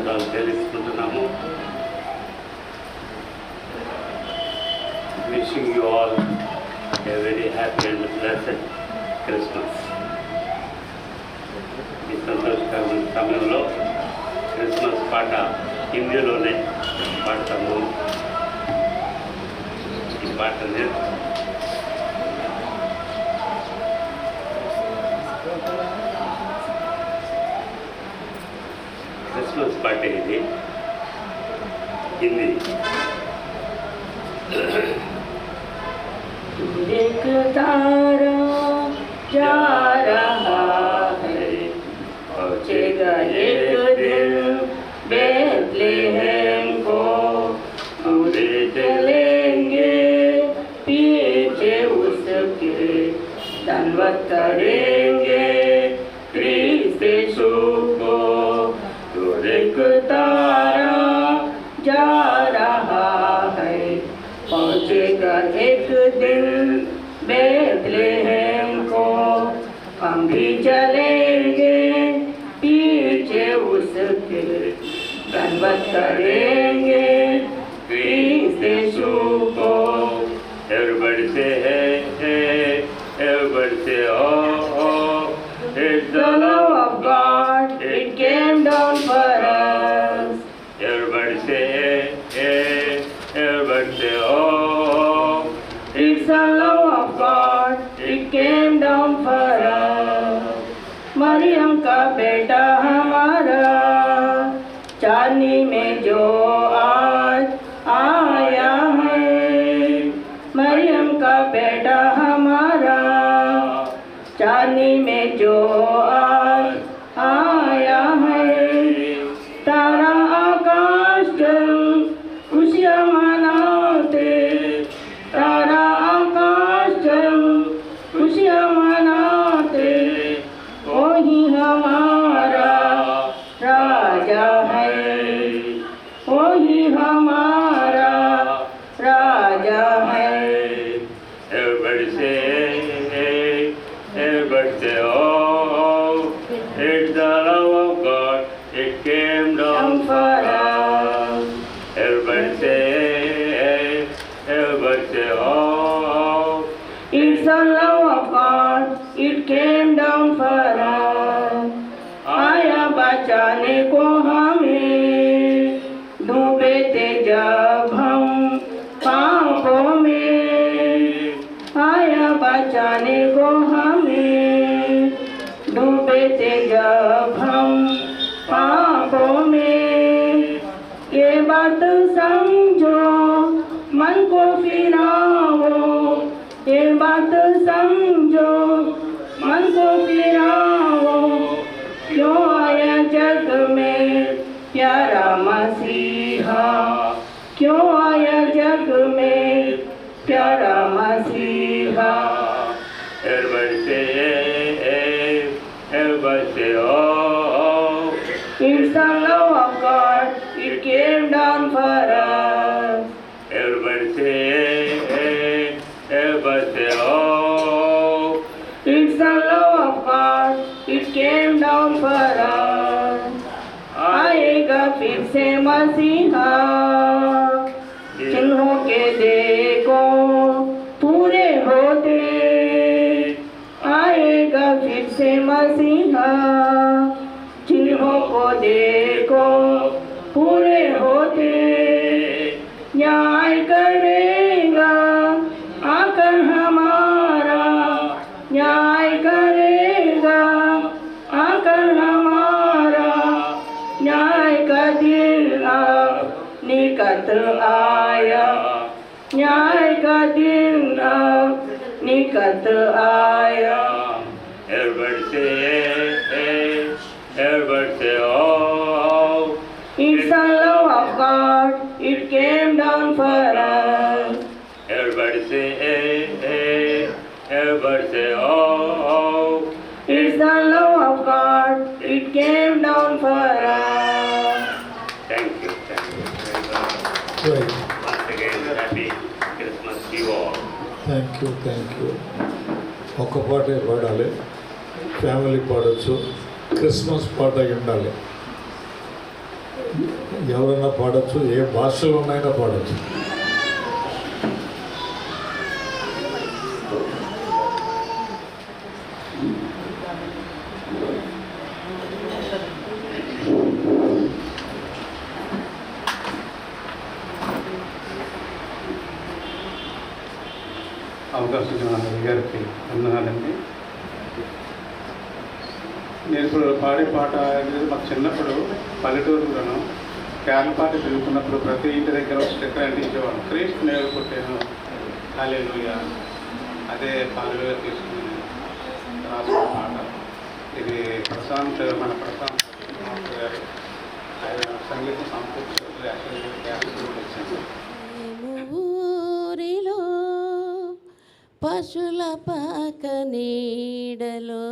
ధన్యవాదాలు తెలుసుకుంటున్నాము. Wishing you all a very happy and blessed Christmas. ఈ సంతోషకరమైన సమయంలో క్రిస్మస్ పాట హిందీలోనే పాడతాము. ఈ పాట క్రిస్మస్ పాట ఇది హిందీ. एक तारा जा रहा है, पहुँचेगा एक दिन बेथलेहम को, हम भी चलेंगे पीछे उसके, धन्यवाद करेंगे क्रिस्त यीशु को. तो एक तारा जा रहा है, पहुँचेगा एक दिन बेथलेहम को, हम भी चलेंगे पीछे उसके, धन्यवाद करेंगे क्रिस्त यीशु को. Everybody say hey, everybody say oh. It's The love of God, it came down for us. Everybody say hey, everybody say oh. It's the love of God, it came down for us. Maryam का बेटा हमारा, चांदनी में जो आज आया है. मरियम का बेटा हमारा, चांदनी में जो आज आया है. तारा आकाश जल खुशियाँ मनाते, तारा आकाश जल खुशियाँ मनाते, वही हमारा राजा है, वही हमारा राजा है. Everybody say hey, everybody say oh. It's the love of God, it came down for us. Everybody say hey, everybody say oh. It's the love of God, it came down for us. आया बचाने को हमें, डूबे थे जब हम पापों में. आया बचाने को हमें, डूबे थे जब हम पापों में. ये बात समझो, मन को फिराओ, ये बात समझो, मन को फिराओ. क्यों आया जग में प्यारा मसीहा, क्यों आया जग में प्यारा मसीहा. Everybody say hey, everybody say oh. It's the love of God, it came down for us. Everybody say hey, everybody say oh. It's the love of God, it came down for us. आएगा फिर से मसीहा, चिन्हों के देखो पूरे होते. आएगा फिर से मसीहा, चिन्हों को देखो पूरे होते. न्याय करेगा आकर हमारा, न्याय करेगा आकर हमारा. न्याय का दिन अब निकट आया, न्याय का दिन अब निकट आया. Everybody say hey, everybody say oh. It's the love of God, it came down for us. Everybody say hey, everybody say oh. It's the love of God, it came down for us. Thank you very much. Right. Once again, happy Christmas to you all. Thank you. ఒక్క పాటే పాడాలి, family పాడచ్చు, Christmas పాట అయి ఉండాలి. ఎవరైనా పాడచ్చు, ఏ భాషలోనైనా పాడచ్చు. అవకాశం ఇచ్చిన గారికి వందనాలండి. నేను ఇప్పుడు పాడే పాట అనేది మాకు చిన్నప్పుడు పల్లెటూరులోను కేరళ పాట తిరుగుతున్నప్పుడు ప్రతి ఇంటి దగ్గర ఒక స్టిక్కర్ అంటించేవాడు. క్రీస్తు నేడు పుట్టాను హల్లెలూయా, అదే పాలలుగా తీసుకుని రాసిన పాట. ఇది మన ప్రశాంత్ గారు ఆయన సంగీత సంపూర్తి ఊరిలో పశుల పాక నీడలో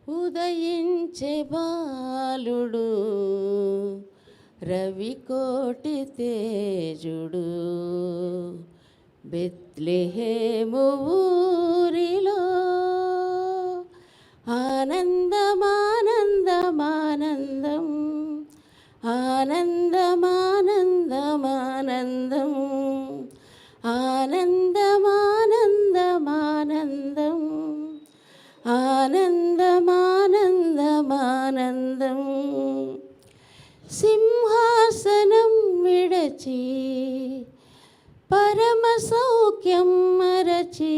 ఉదయించే బాలుడు రవికోటి తేజుడు బెత్లెహేము ఊరిలో ఆనందమానందమానందం ఆనందమానందమానందం ఆనందమానందమానందం ఆనందమానందమానందం సింహాసనం విడచి పరమ సౌఖ్యం మరచి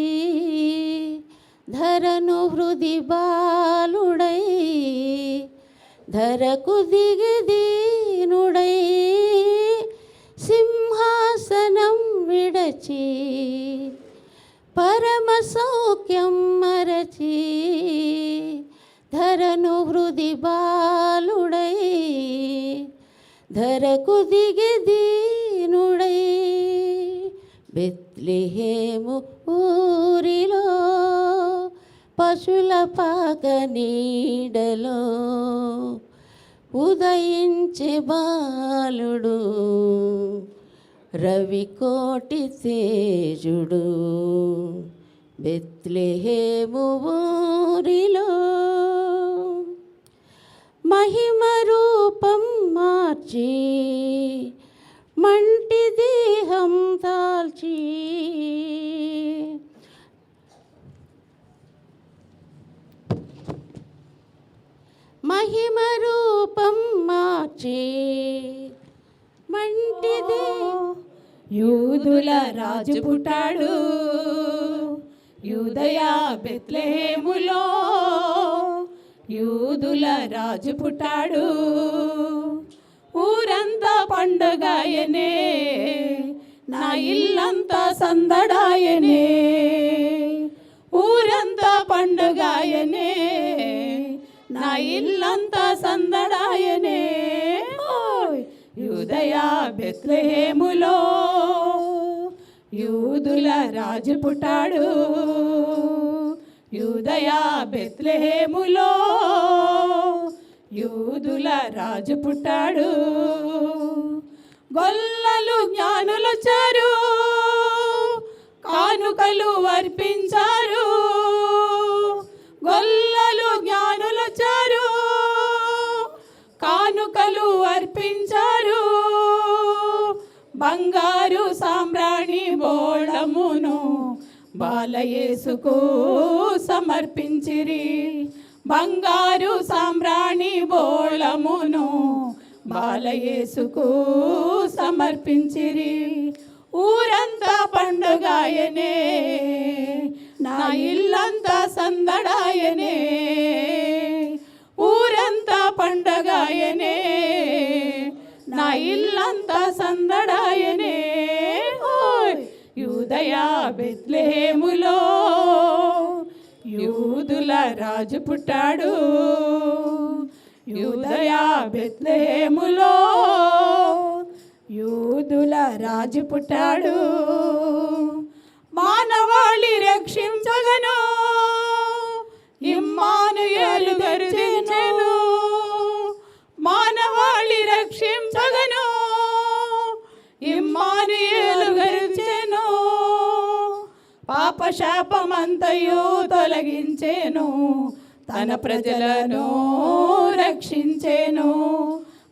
ధరను హృది బాలుడై ధరకు దిగి దీనుడై సింహాసనం విడచి పరమ సౌఖ్యం మరచి ధరను హృది బాలుడై ధరకు దిగి దీనుడై బెత్లెహేము ఊరిలో పశుల పాక నీడలో ఉదయించే బాలుడు రవికోటి తేజుడు బెత్లెహేము ఊరిలో మహిమ రూపం మార్చి మంటి దేహం తాల్చి మహిమ రూపం మార్చి మంటిదే యూదుల రాజు పుట్టాడు యూదయ బెత్లెహేములో యూదుల రాజు పుట్టాడు ఊరంతా పండగాయనే నా ఇల్లంతా సందడాయనే ఊరంతా పండగాయనే నా ఇల్లంతా సందడాయనే యూదయ బెత్లెహేములో యూదుల రాజు పుట్టాడు యూదయ బెత్లెహేములో యూదుల రాజు పుట్టాడు గొల్లలు జ్ఞానులొచ్చారు కానుకలు అర్పించారు గొల్లలు జ్ఞానులొచ్చారు కానుకలు అర్పించారు బంగారు సాంబ్రాణి బోళమును బాలయేసుకు సమర్పించిరి బంగారు సాంబ్రాణి బోళమును బాలయేసుకు సమర్పించిరి ఊరంతా పండుగాయనే నా ఇల్లంతా సందడాయనే ఊరంతా పండగాయనే నా ఇల్లంతా సందడాయనే యూదయ బెత్లెహేములో యూదుల రాజు పుట్టాడు యూదయ బెత్లెహేములో యూదుల రాజు పుట్టాడు మానవాళి రక్షించగను ఇమ్మానుయేలు గర్జించెను మానవాళి రక్షించగను ఇమ్మానుయేలు గర్జించెను పాపశాపమంతయు తొలగించెను తన ప్రజలను రక్షించెను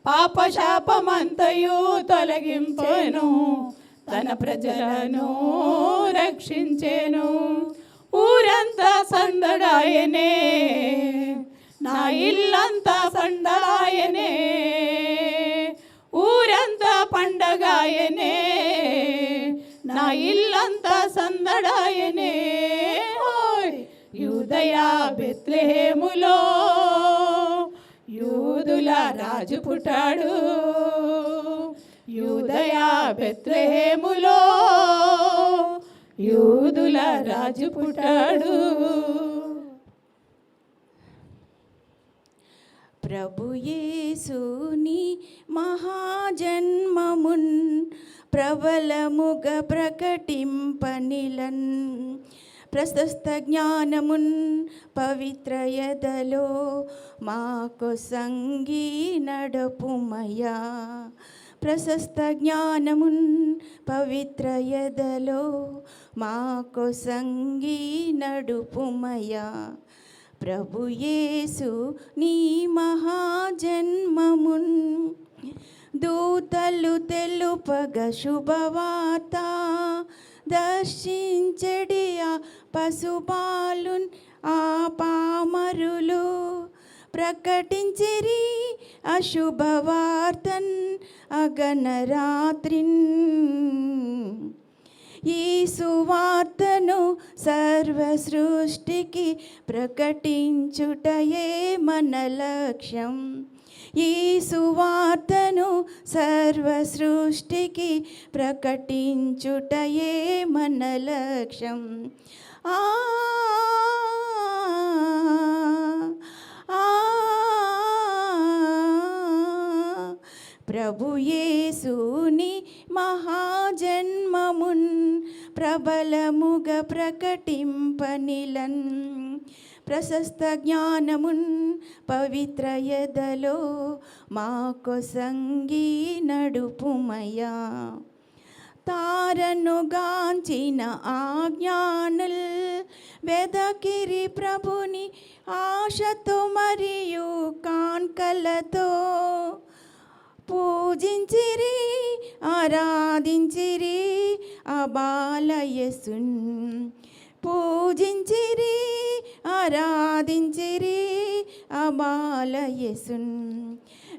పాపశాపమంతయు తొలగించెను, తన ప్రజలను రక్షించెను. ఊరంతా సందడాయనే, నా ఇల్లంతా సందడాయనే, ఊరంతా పండగాయనే, నా ఇల్లంతా సందడాయనే. ఓయ్ యూదయా బెత్లెహేములో యూదుల రాజు పుట్టాడు, యూదయా బెత్లెహేములో యూదుల రాజు పుట్టాడు. ప్రభు యేసుని మహాజన్మమున్ ప్రబలముగ ప్రకటింపనిలన్, ప్రశస్త జ్ఞానమున్ పవిత్రయదలో మాకు సంగీ నడపుమయా. ప్రశస్త జ్ఞానమున్ పవిత్రయదలో మాకు సంగీ నడుపుమయా. ప్రభు యేసు నీ మహాజన్మమున్ దూతలు తెలుపగ శుభవార్త, దర్శించడి ఆ పశుబాలున్ ఆ పామరులు, ప్రకటించిరి అశుభవార్తన్ అగనరాత్రిన్. ఈ సువార్తను సర్వ సృష్టికి ప్రకటించుటయే మన లక్ష్యం. ఈ సువార్తను సర్వ సృష్టికి ప్రకటించుటయే మన లక్ష్యం. ఆ ప్రభు యేసుని మహాజన్మమున్ ప్రబలముగ ప్రకటింపనిలన్, ప్రశస్త జ్ఞానమున్ పవిత్రయదలో మాకు సంగీ నడుపుమయా. తారను గాంచిన ఆజ్ఞానుల్ వెదకిరి ప్రభుని ఆశతో మరియు కాన్కలతో, పూజించిరి ఆరాధించిరి అబాలయసున్, పూజించిరి ఆరాధించిరి అబాలయసున్.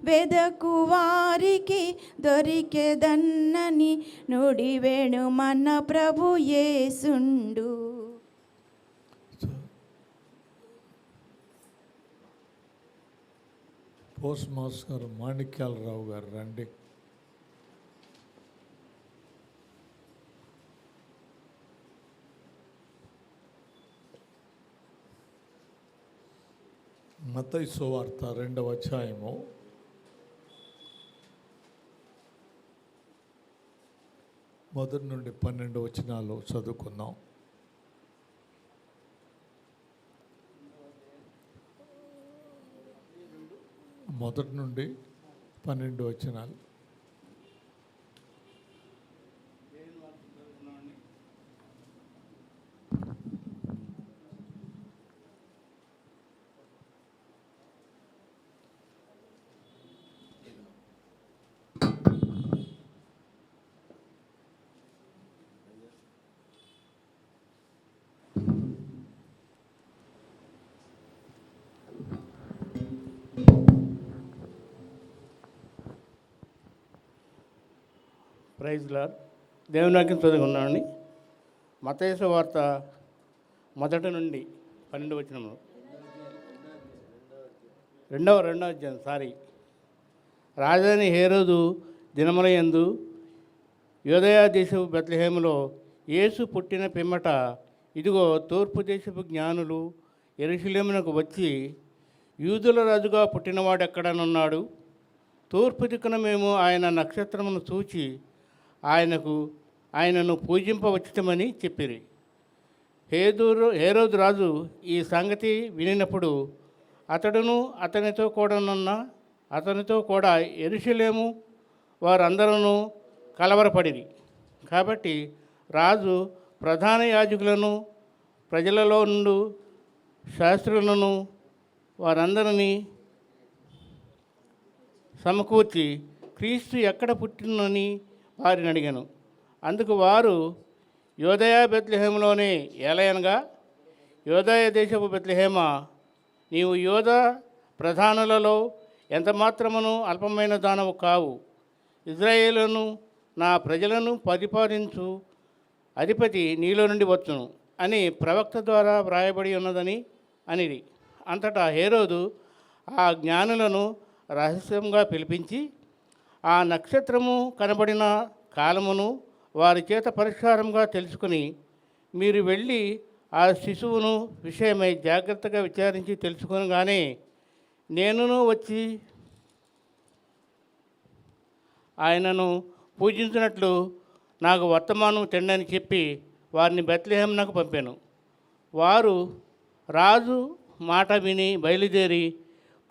వెదకు వారికి దొరికెదన్నని నుడివేణు మన ప్రభు యేసుండు. పోస్ట్ మాస్టర్ గారు మాణిక్యాలరావు గారు రండి. మత్తయి సువార్త 2వ అధ్యాయము 1 నుండి 12 వచనాలు చదువుకుందాం. మొదటి నుండి 12 వచనాలు. Praise Lord. దేవుని వాక్యం చదువుకున్నామండి. మత్తయి సువార్త 1 నుండి 12 వచనము, రెండవ అధ్యాయం రాజధాని హేరోదు దినములయందు యూదయ దేశపు బెత్లెహేములో యేసు పుట్టిన పిమ్మట ఇదిగో తూర్పు దేశపు జ్ఞానులు యెరూషలేమునకు వచ్చి, యూదుల రాజుగా పుట్టినవాడెక్కడనున్నాడు? తూర్పు దిక్కున మేము ఆయన నక్షత్రమును చూచి ఆయనను పూజింపవచ్చుమని చెప్పిరి. హేరోదు రాజు ఈ సంగతి వినినప్పుడు అతడును అతనితో కూడా యెరూషలేము వారందరూ కలవరపడిరి. కాబట్టి రాజు ప్రధాన యాజకులను ప్రజలలో నుండి శాస్త్రులను వారందరినీ సమకూర్చి క్రీస్తు ఎక్కడ పుట్టినని వారిని అడిగాను. అందుకు వారు యోదయ బెత్లెహేములోనే ఏలయనగా, యోదయ దేశపు బెత్లెహేమ, నీవు యోధ ప్రధానులలో ఎంత మాత్రమును అల్పమైన దానవు కావు. ఇజ్రాయేలును నా ప్రజలను పరిపాలించు అధిపతి నీలో నుండి వచ్చును అని ప్రవక్త ద్వారా వ్రాయబడి ఉన్నదని అనిది. అంతటా హేరోదు ఆ జ్ఞానులను రహస్యంగా పిలిపించి ఆ నక్షత్రము కనబడిన కాలమును వారి చేత పరిష్కారంగా తెలుసుకుని, మీరు వెళ్ళి ఆ శిశువును విషయమై జాగ్రత్తగా విచారించి తెలుసుకొనగానే నేనును వచ్చి ఆయనను పూజించినట్లు నాకు వర్తమానం తెండని చెప్పి వారిని బెత్లెహేమునకు పంపాను. వారు రాజు మాట విని బయలుదేరి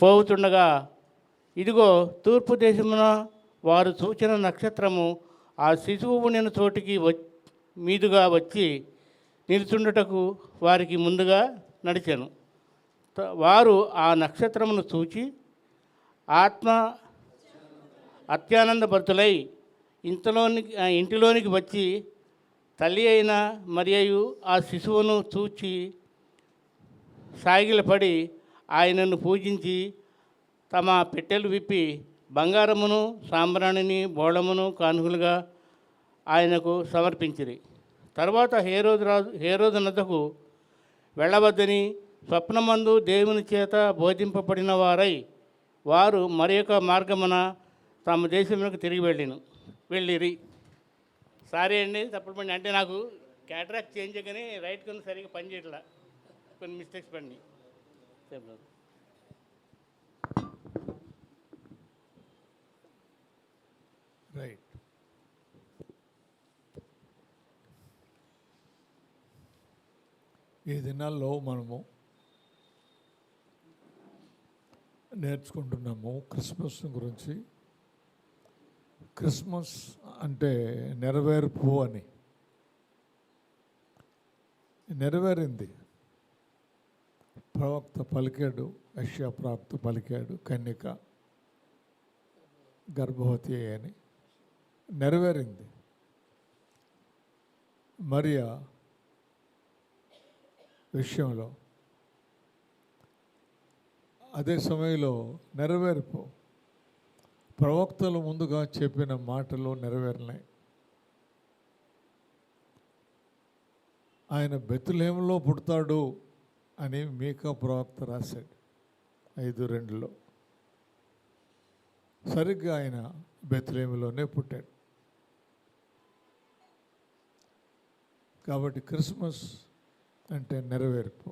పోవుతుండగా, ఇదిగో తూర్పు దేశమున వారు చూచిన నక్షత్రము ఆ శిశువు ఉండిన చోటికి మీదుగా వచ్చి నిలుచుండుటకు వారికి ముందుగా నడిచాను. వారు ఆ నక్షత్రమును చూచి అత్యానందభరితులై ఇంటిలోనికి వచ్చి తల్లి అయిన మరియు ఆ శిశువును చూచి సాగిలపడి ఆయనను పూజించి తమ పెట్టెలు విప్పి బంగారమును సాంబ్రాణిని బోళమును కానుకలుగా ఆయనకు సమర్పించిరి. తర్వాత హేరోదు నద్దకు వెళ్ళవద్దని స్వప్నమందు దేవుని చేత బోధింపబడిన వారు మరి యొక్క మార్గమున తమ దేశంలోకి తిరిగి వెళ్ళిరి. సారీ అండి, తప్పుడు పడి అంటే నాకు క్యాటరాక్ట్ చేంజ్ కానీ రైట్ కొన్ని సరిగ్గా పని చేయట్లా, కొన్ని మిస్టేక్స్ పడి. రైట్. ఈ దినాల్లో మనము నేర్చుకుంటున్నాము క్రిస్మస్ గురించి. క్రిస్మస్ అంటే నెరవేర్పు అని. నెరవేరింది. ప్రవక్త పలికాడు, యెషయా ప్రవక్త పలికాడు, కన్యక గర్భవతి అని. నెరవేరింది. మరియా విషయంలో అదే సమయంలో నెరవేర్పు. ప్రవక్తలు ముందుగా చెప్పిన మాటలు నెరవేరినాయి. ఆయన బెత్లెహేములో పుడతాడు అని మీకా ప్రవక్త రాశాడు 5:2. సరిగ్గా ఆయన బెత్లెహేములోనే పుట్టాడు. కాబట్టి క్రిస్మస్ అంటే నెరవేర్పు.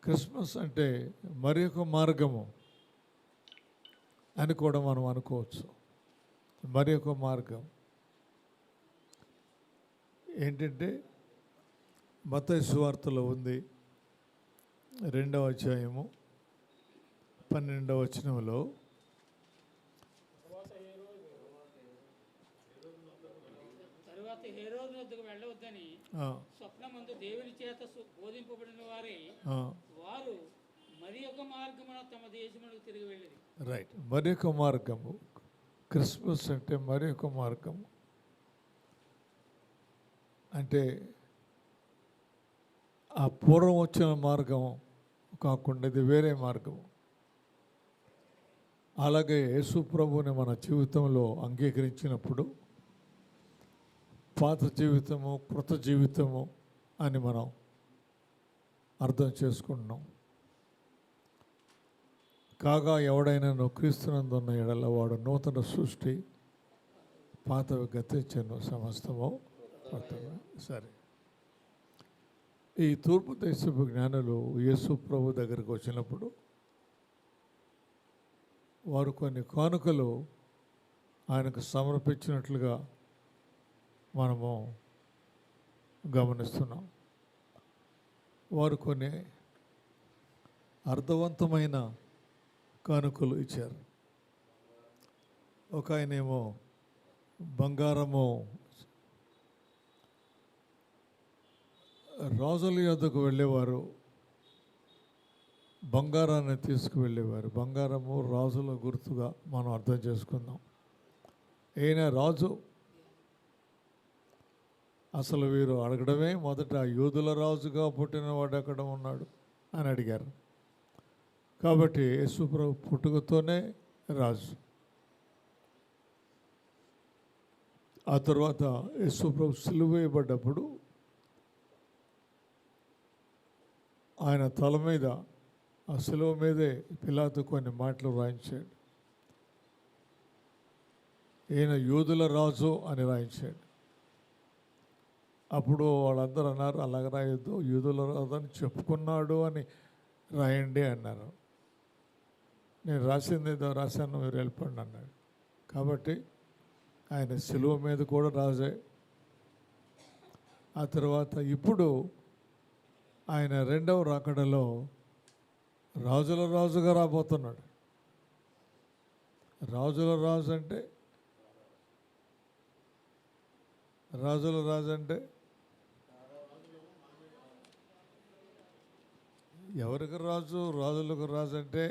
క్రిస్మస్ అంటే మరి ఒక మార్గము అని కూడా మనం అనుకోవచ్చు. మరి ఒక మార్గం ఏంటంటే మత్తయి సువార్తలో ఉంది 2వ అధ్యాయము 12వ వచనంలో, తరువాత హేరోదు వద్దకు వెళ్ళవద్దని స్వప్నమందు దేవుని చేత బోధింపబడిన వారు మరి ఒక మార్గమున తమ దేశమునకు తిరిగి వెళ్ళిరి. రైట్. మరి ఒక మార్గము. క్రిస్మస్ అంటే మరి ఒక మార్గము. అంటే ఆ పూర్వం వచ్చిన మార్గం కాకుండా ఇది వేరే మార్గం. అలాగే యేసు ప్రభువుని మన జీవితంలో అంగీకరించినప్పుడు పాత జీవితము, కృత జీవితము అని మనం అర్థం చేసుకుంటున్నాం. కాగా ఎవడైనా క్రీస్తునందున్న ఎడల వాడు నూతన సృష్టి, పాతవి గతించెను, సమస్తము కొత్తగా. సరే, ఈ తూర్పు దేశపు జ్ఞానులు యేసు ప్రభు దగ్గరికి వచ్చినప్పుడు వారు కొన్ని కానుకలు ఆయనకు సమర్పించినట్లుగా మనము గమనిస్తున్నాం. వారు కొన్ని అర్థవంతమైన కానుకలు ఇచ్చారు. ఒక ఆయనేమో బంగారము. రాజుల యొద్దకు వెళ్ళేవారు బంగారాన్ని తీసుకువెళ్ళేవారు. బంగారము రాజుల గుర్తుగా మనం అర్థం చేసుకుందాం. ఈయన రాజు. అసలు వీరు అడగడమే మొదట యూదుల రాజుగా పుట్టినవాడు ఎక్కడ ఉన్నాడు అని అడిగారు. కాబట్టి యేసుప్రభు పుట్టుకతోనే రాజు. ఆ తర్వాత యేసుప్రభు సిలువ వేయబడ్డప్పుడు ఆయన తల మీద, ఆ సిలువ మీదే పిలాతు కొన్ని మాటలు రాయించాడు. ఈయన యూదుల రాజు అని రాయించాడు. అప్పుడు వాళ్ళందరూ అన్నారు, అలాగ రాయొద్దు, యూదుల రాజు అని చెప్పుకున్నాడు అని రాయండి అన్నారు. నేను రాసింది ఏదో రాశాను, మీరు వెళ్ళిపోండి అన్నాడు. కాబట్టి ఆయన సిలువ మీద కూడా రాజే. ఆ తర్వాత ఇప్పుడు ఆయన రెండవ రాకడలో రాజుల రాజుగా రాబోతున్నాడు. రాజుల రాజు అంటే ఎవరికి రాజు? రాజులకు రాజు అంటే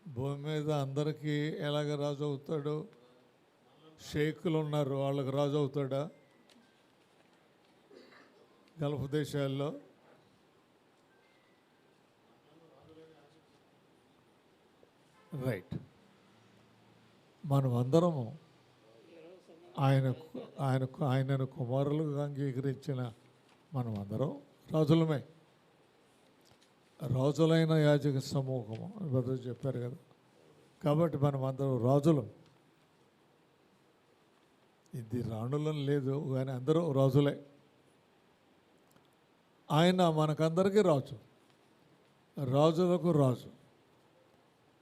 భూమి మీద అందరికీ ఎలాగ రాజు అవుతాడు? షేకులు ఉన్నారు, వాళ్ళకి రాజు అవుతాడా? గల్ఫ్ దేశాల్లో రైట్. మనం అందరము ఆయనను కుమారులుగా అంగీకరించిన మనం అందరం రాజులమే. రాజులైన యాజక సమూహము బ్రదర్ చెప్పారు కదా. కాబట్టి మనం అందరం రాజులు. ఇది రాణులను లేదు కానీ అందరూ రాజులే. ఆయన మనకందరికీ రాజు, రాజులకు రాజు.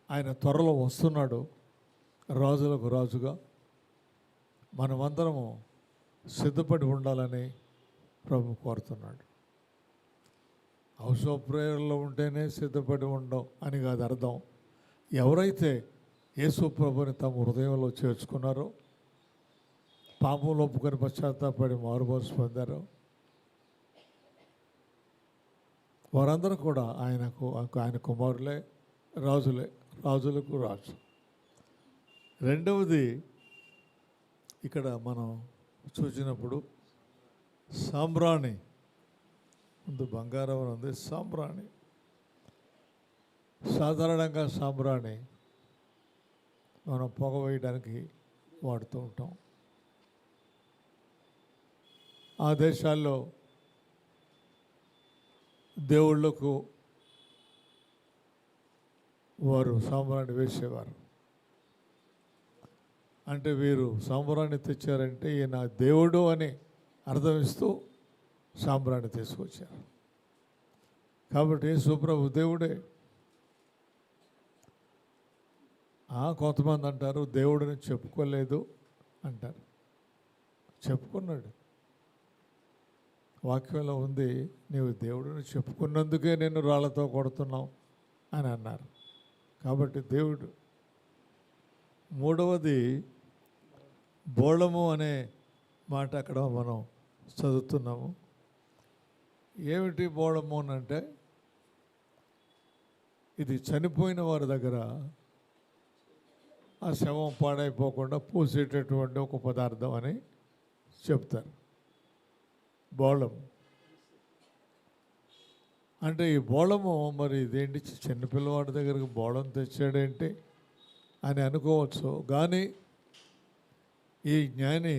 ఆయన త్వరలో వస్తున్నాడు రాజులకు రాజుగా. మనమందరము సిద్ధపడి ఉండాలని ప్రభు కోరుతున్నాడు. హౌస్ ఆఫ్ ప్రేయర్లో ఉంటేనే సిద్ధపడి ఉండడం అని కాదు అర్థం. ఎవరైతే యేసు ప్రభుని తమ హృదయంలో చేర్చుకున్నారో, పాపంలో ఒప్పుకొని పశ్చాత్తాపడి మారుమనసు పొందారో, వారందరూ కూడా ఆయన కుమారులే, రాజులే, రాజులకు రాజు. రెండవది ఇక్కడ మనం చూసినప్పుడు సాంబ్రాణి, ముందు బంగారం ఉంది, సాంబ్రాణి. సాధారణంగా సాంబ్రాణి మనం పొగ వేయడానికి వాడుతూ ఉంటాం. ఆ దేశాల్లో దేవుళ్ళకు వారు సాంబ్రాణి వేసేవారు. అంటే వీరు సాంబ్రాణి తెచ్చారంటే ఈయన దేవుడు అని అర్థమిస్తూ సాంబ్రాణి తీసుకొచ్చారు. కాబట్టి యేసుప్రభు దేవుడే. కొంతమంది అంటారు దేవుడిని చెప్పుకోలేదు అంటారు. చెప్పుకున్నాడు. వాక్యంలో ఉంది, నీవు దేవుడిని చెప్పుకున్నందుకే నేను రాళ్లతో కొడుతున్నావు అని అన్నారు. కాబట్టి దేవుడు. మూడవది బోళము అనే మాట అక్కడ మనం చదువుతున్నాము. ఏమిటి బోళము అని అంటే, ఇది చనిపోయిన వారి దగ్గర ఆ శవం పాడైపోకుండా పూసేటటువంటి ఒక పదార్థం అని చెప్తారు. బోళం అంటే ఈ బోళము మరి ఇదేంటి చిన్నపిల్లవాడి దగ్గరికి బోళం తెచ్చాడేంటి అని అనుకోవచ్చు. కానీ ఈ జ్ఞాని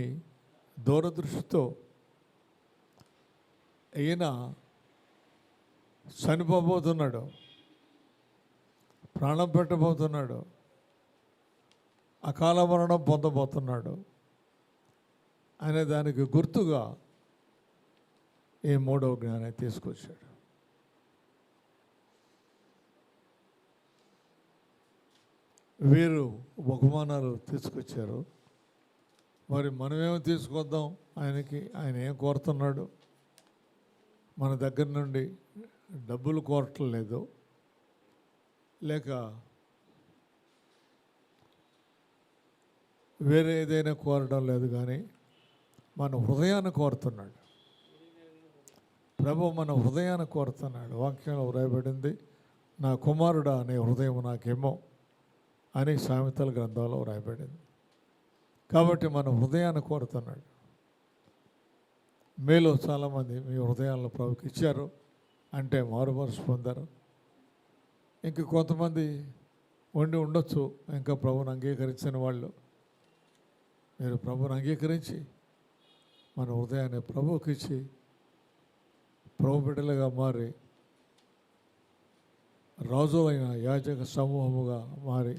దూరదృష్టితో ఈయన చనిపోబోతున్నాడు, ప్రాణం పెట్టబోతున్నాడు, అకాల మరణం పొందబోతున్నాడు అనే దానికి గుర్తుగా ఈ మూడవ జ్ఞానాన్ని తీసుకొచ్చాడు. వీరు బహుమానాలు తీసుకొచ్చారు. మరి మనమేమో తీసుకొద్దాం ఆయనకి? ఆయన ఏం కోరుతున్నాడు? మన దగ్గర నుండి డబ్బులు కోరటం లేదు, లేక వేరే ఏదైనా కోరడం లేదు. కానీ మన హృదయాన్ని కోరుతున్నాడు. ప్రభు మన హృదయాన్ని కోరుతున్నాడు. వాక్యంలో వ్రాయబడింది, నా కుమారుడా నీ హృదయం నాకేమో అని సామెతల గ్రంథంలో వ్రాయబడింది. కాబట్టి మన హృదయాన్ని కోరుతున్నాడు. మీలో చాలామంది మీ హృదయాలను ప్రభుకి ఇచ్చారు అంటే మారుమనసు పొందారు. ఇంక కొంతమంది వండి ఉండొచ్చు ఇంకా ప్రభుని అంగీకరించిన వాళ్ళు. మీరు ప్రభుని అంగీకరించి మన హృదయాన్ని ప్రభువుకి ఇచ్చి ప్రభు బిడ్డలుగా మారి రాజులైన యాజక సమూహముగా మారి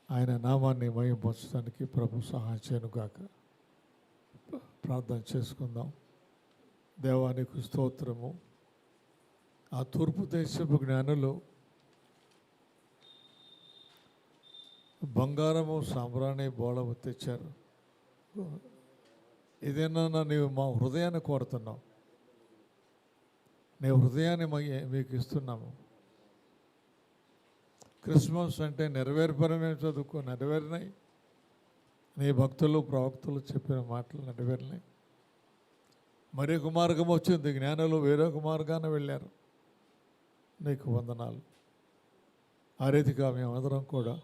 ఆయన నామాన్ని మహిమపరచడానికి ప్రభు సహాయం చేయనుగాక. ప్రార్థన చేసుకుందాం. దేవానికి స్తోత్రము. ఆ తూర్పు దేశపు జ్ఞానులు బంగారము సాంబ్రాణి బోళము తెచ్చారు. ఇదేనా నీవు మా హృదయాన్ని కోరుతున్నావు, నీ హృదయాన్ని మీకు ఇస్తున్నాము. క్రిస్మస్ అంటే నెరవేర్పరమే చదువుకో, నెరవేరినాయి. నీ భక్తులు ప్రవక్తలు చెప్పిన మాటలు నెరవేరినాయి. మరి ఒక మార్గం వచ్చింది, జ్ఞానులు వేరొక మార్గాన వెళ్ళారు. నీకు వందనాలు. ఆ రీతిగా మేమందరం కూడా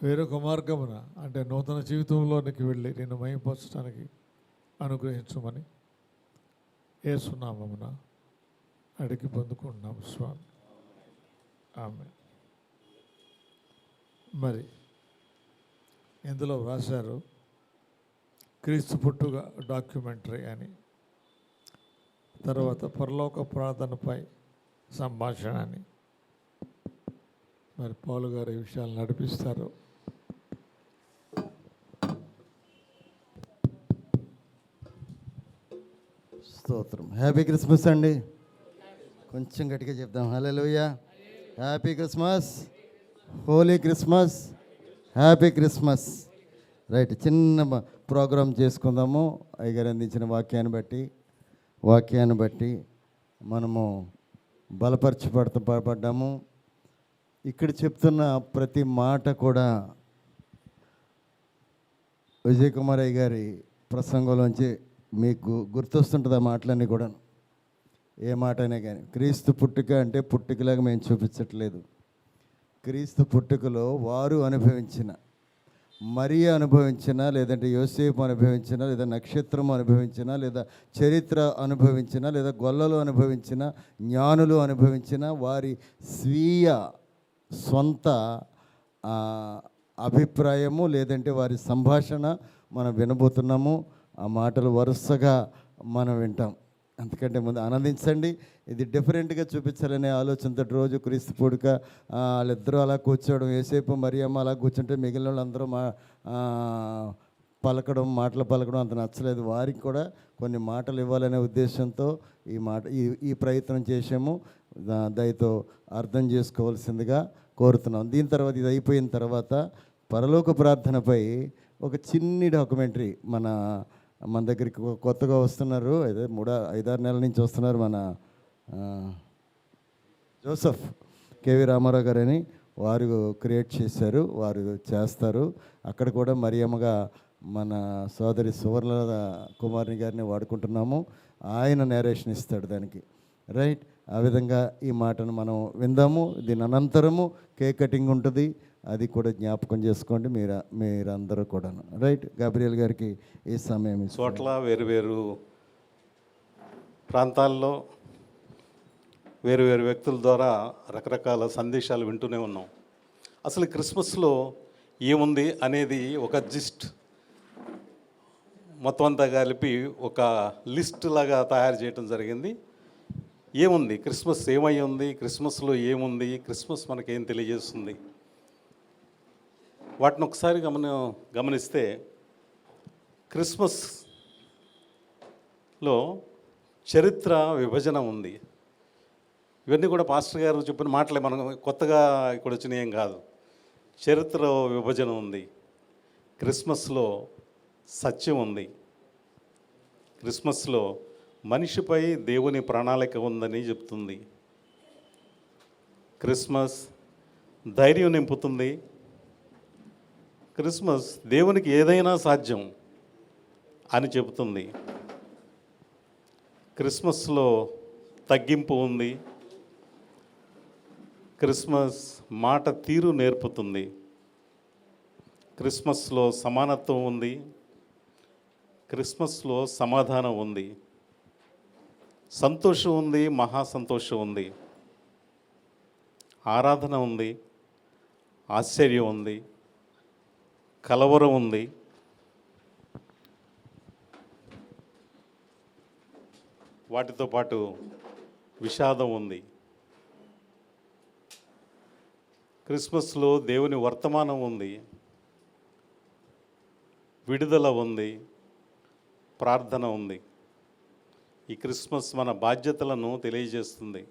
వేరొక మార్గమున అంటే నూతన జీవితంలోనికి వెళ్ళి నేను మహిమపరచడానికి అనుగ్రహించమని యేసునామమున అడిగి పొందుకుంటున్నాము స్వామి. ఆమేన్. మరి ఇందులో వ్రాశారు క్రీస్తు పుట్టుక డాక్యుమెంటరీ అని, తర్వాత పరలోక ప్రార్థనపై సంభాషణ అని. మరి పౌలు గారు ఈ విషయాలు నడిపిస్తారు. స్తోత్రం. హ్యాపీ క్రిస్మస్ అండి. కొంచెం గట్టిగా చెప్దాం. Hallelujah. Happy Christmas, holy Christmas, happy Christmas. Right, చిన్న ప్రోగ్రాం చేసుకుందాము. అయ్యగారు అందించిన వాక్యాన్ని బట్టి మనము బలపరచబడ్డాము. ఇక్కడ చెప్తున్న ప్రతి మాట కూడా విజయ్ కుమార్ అయ్య గారి ప్రసంగంలోంచి మీకు గుర్తొస్తుంటుంది. ఆ మాటలన్నీ కూడా ఏ మాట అయినా కానీ క్రీస్తు పుట్టుక అంటే పుట్టుకలాగా మేము చూపించట్లేదు. క్రీస్తు పుట్టుకలో వారు అనుభవించిన, మరియ అనుభవించిన, లేదంటే యోసేపు అనుభవించిన, లేదా నక్షత్రం అనుభవించిన, లేదా చరిత్ర అనుభవించిన, లేదా గొల్లలు అనుభవించిన, జ్ఞానులు అనుభవించిన వారి స్వీయ సొంత అభిప్రాయము లేదంటే వారి సంభాషణ మనం వినబోతున్నాము. ఆ మాటలు వరుసగా మనం వింటాం. అంతకంటే ముందు ఆనందించండి. ఇది డిఫరెంట్గా చూపించాలనే ఆలోచనతో రోజు క్రీస్తు పుట్టుక వాళ్ళిద్దరూ అలా కూర్చోవడం, యేసేపు మరియమ్మ అలా కూర్చుంటే మిగిలిన వాళ్ళందరూ మాటలు పలకడం అంత నచ్చలేదు. వారికి కూడా కొన్ని మాటలు ఇవ్వాలనే ఉద్దేశంతో ఈ ప్రయత్నం చేసాము. దయతో అర్థం చేసుకోవాల్సిందిగా కోరుతున్నాం. దీని తర్వాత ఇది అయిపోయిన తర్వాత పరలోక ప్రార్థనపై ఒక చిన్ని డాక్యుమెంటరీ మన దగ్గరికి కొత్తగా వస్తున్నారు. అదే 5-6 నెలల నుంచి వస్తున్నారు. మన జోసెఫ్ కేవి రామారావు గారని వారు క్రియేట్ చేశారు, వారు చేస్తారు. అక్కడ కూడా మరియమ్మగా మన సోదరి సువర్ణ కుమార్ని గారిని వాడుకుంటున్నాము. ఆయన నేరేషన్ ఇస్తాడు దానికి. రైట్, ఆ విధంగా ఈ మాటను మనం విందాము. దీని అనంతరము కేక్ కటింగ్ ఉంటుంది, అది కూడా జ్ఞాపకం చేసుకోండి మీరందరూ కూడా. రైట్, గాబ్రియల్ గారికి ఈ సమయం చోట్ల వేరు ప్రాంతాల్లో వేరు వ్యక్తుల ద్వారా రకరకాల సందేశాలు వింటూనే ఉన్నాం. అసలు క్రిస్మస్లో ఏముంది అనేది ఒక జిస్ట్ మొత్తం అంతా కలిపి ఒక లిస్ట్ లాగా తయారు చేయడం జరిగింది. ఏముంది క్రిస్మస్, ఏమై ఉంది క్రిస్మస్లో, ఏముంది క్రిస్మస్ మనకేం తెలియజేస్తుంది, వాటిని ఒకసారి గమనిస్తే క్రిస్మస్లో చరిత్ర విభజన ఉంది. ఇవన్నీ కూడా పాస్టర్ గారు చెప్పిన మాటలే, మనం కొత్తగా ఇక్కడ వచ్చిన ఏం కాదు. చరిత్ర విభజన ఉంది. క్రిస్మస్లో సత్యం ఉంది. క్రిస్మస్లో మనిషిపై దేవుని ప్రణాళిక ఉందని చెప్తుంది. క్రిస్మస్ ధైర్యం నింపుతుంది. క్రిస్మస్ దేవునికి ఏదైనా సాధ్యం అని చెబుతుంది. క్రిస్మస్లో తగ్గింపు ఉంది. క్రిస్మస్ మాట తీరు నేర్పుతుంది. క్రిస్మస్లో సమానత్వం ఉంది. క్రిస్మస్లో సమాధానం ఉంది. సంతోషం ఉంది, మహా సంతోషం ఉంది. ఆరాధన ఉంది, ఆశ్చర్యం ఉంది, కలవరం ఉంది. వాటితో పాటు విషాదం ఉంది. క్రిస్మస్లో దేవుని వర్తమానం ఉంది, విడుదల ఉంది, ప్రార్థన ఉంది. ఈ క్రిస్మస్ మన బాధ్యతలను తెలియజేస్తుంది.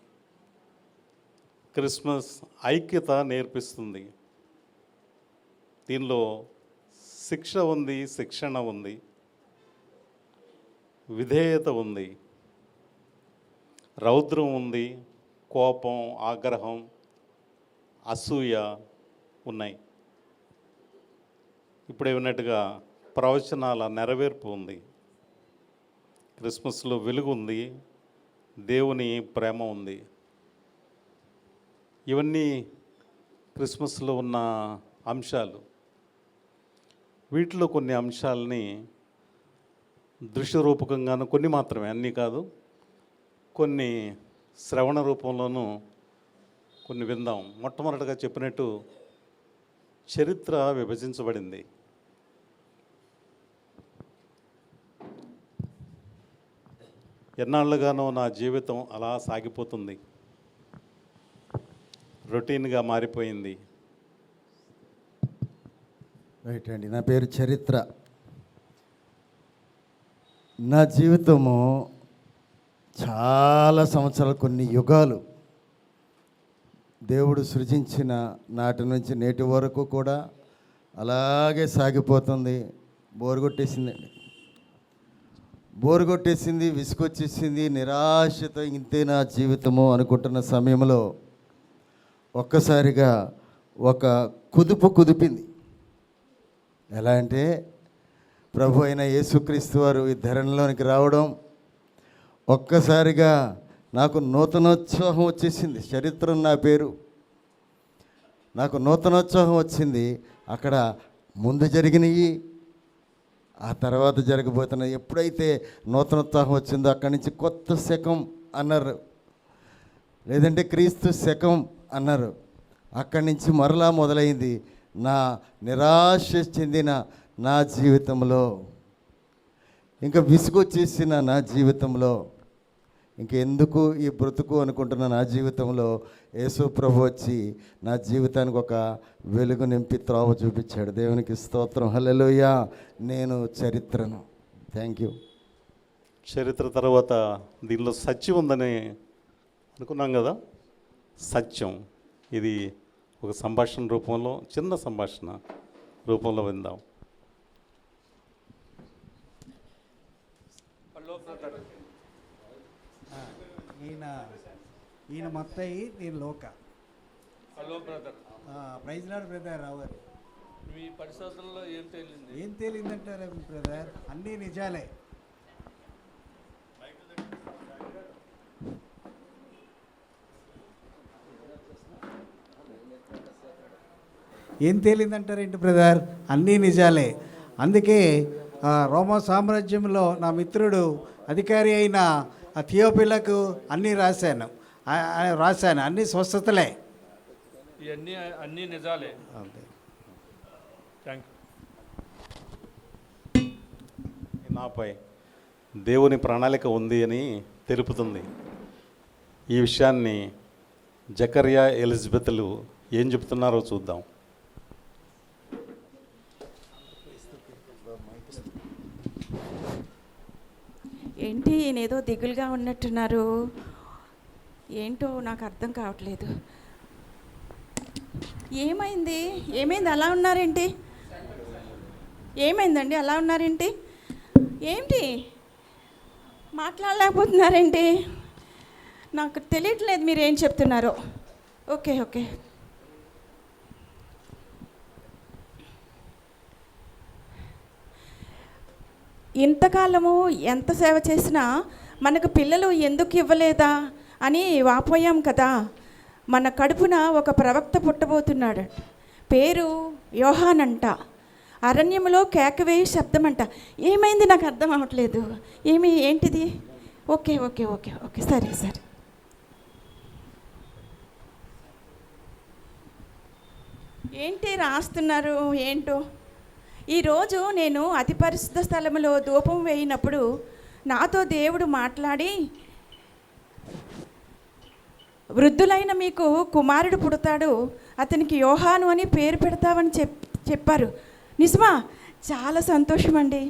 క్రిస్మస్ ఐక్యత నేర్పిస్తుంది. దీనిలో శిక్ష ఉంది, శిక్షణ ఉంది, విధేయత ఉంది, రౌద్రం ఉంది, కోపం, ఆగ్రహం, అసూయ ఉన్నాయి. ఇప్పుడే విన్నట్టుగా ప్రవచనాల నెరవేర్పు ఉంది. క్రిస్మస్లో వెలుగు ఉంది, దేవుని ప్రేమ ఉంది. ఇవన్నీ క్రిస్మస్లో ఉన్న అంశాలు. వీటిలో కొన్ని అంశాలని దృశ్యరూపకంగాను, కొన్ని మాత్రమే, అన్నీ కాదు, కొన్ని శ్రవణ రూపంలోనూ కొన్ని విందాం. మొట్టమొదటిగా చెప్పినట్టు చరిత్ర విభజించబడింది. ఎన్నాళ్ళుగానో నా జీవితం అలా సాగిపోతుంది, రొటీన్గా మారిపోయింది. రైట్ అండి. నా పేరు చరిత్ర. నా జీవితము చాలా సంవత్సరాలు, కొన్ని యుగాలు దేవుడు సృజించిన నాటి నుంచి నేటి వరకు కూడా అలాగే సాగిపోతుంది. బోరు కొట్టేసిందండి, బోరు కొట్టేసింది, విసుగొచ్చేసింది, నిరాశతో ఇంతే నా జీవితము అనుకుంటున్న సమయంలో ఒక్కసారిగా ఒక కుదుపు కుదిపింది. ఎలా అంటే ప్రభు అయిన యేసుక్రీస్తు వారు ఈ ధరణిలోనికి రావడం, ఒక్కసారిగా నాకు నూతనోత్సాహం వచ్చేసింది. చరిత్ర నా పేరు, నాకు నూతనోత్సాహం వచ్చింది. అక్కడ ముందు జరిగినవి, ఆ తర్వాత జరగబోతున్నాయి. ఎప్పుడైతే నూతనోత్సాహం వచ్చిందో అక్కడి నుంచి కొత్త శకం అన్నారు, లేదంటే క్రీస్తు శకం అన్నారు. అక్కడి నుంచి మరలా మొదలైంది నా నిరాశ చెందిన నా జీవితంలో, ఇంకా విసుగొచ్చేసిన నా జీవితంలో, ఇంకెందుకు ఈ బ్రతుకు అనుకుంటున్న నా జీవితంలో యేసు ప్రభు వచ్చి నా జీవితానికి ఒక వెలుగు నింపి త్రోవ చూపించాడు. దేవునికి స్తోత్రం, హల్లెలూయా. నేను చరిత్రను. Thank you. చరిత్ర తర్వాత దీనిలో సత్యం ఉందని అనుకున్నాం కదా. సత్యం ఇది ఒక సంభాషణ రూపంలో, చిన్న సంభాషణ రూపంలో విందాం. ఈయన మొత్తయి, నేను లోక. Hello brother. Praise Lord brother. Rao గారు, మీ పరిశోధనలో ఏం తేలిందంటారు బ్రదర్? అన్నీ నిజాలే. ఏం తేలిందంటారేంటి బ్రదర్? అన్నీ నిజాలే. అందుకే రోమా సామ్రాజ్యంలో నా మిత్రుడు అధికారి అయిన థియోపిలకు అన్నీ రాశాను అన్నీ స్వస్థతలే. ఇవన్నీ అన్నీ నిజాలే. Thank you. నాపై దేవుని ప్రణాళిక ఉంది అని తెలుపుతుంది. ఈ విషయాన్ని జకర్యా, ఎలిజబెత్లు ఏం చెప్తున్నారో చూద్దాం. ఏంటి నేనేదో దిగులుగా ఉన్నట్టున్నారు, ఏంటో నాకు అర్థం కావట్లేదు. ఏమైంది అలా ఉన్నారేంటి? ఏమైందండి అలా ఉన్నారేంటి? ఏంటి మాట్లాడలేకపోతున్నారేంటి? నాకు తెలియట్లేదు మీరు ఏం చెప్తున్నారో. ఓకే ఇంతకాలము ఎంత సేవ చేసినా మనకు పిల్లలు ఎందుకు ఇవ్వలేదా అని వాపోయాం కదా. మన కడుపున ఒక ప్రవక్త పుట్టబోతున్నాడు. పేరు యోహానంట. అరణ్యంలో కేకవేయి శబ్దం అంట. ఏమైంది నాకు అర్థం అవ్వట్లేదు. ఏంటిది? ఓకే ఓకే ఓకే ఓకే సరే సరే. ఏంటి రాస్తున్నారు ఏంటో? ఈరోజు నేను అతి పరిశుద్ధ స్థలంలో ధూపం వేయినప్పుడు నాతో దేవుడు మాట్లాడి, వృద్ధులైన మీకు కుమారుడు పుడతాడు, అతనికి యోహాను అని పేరు పెడతావని చెప్పారు. నిజమా? చాలా సంతోషం అండి.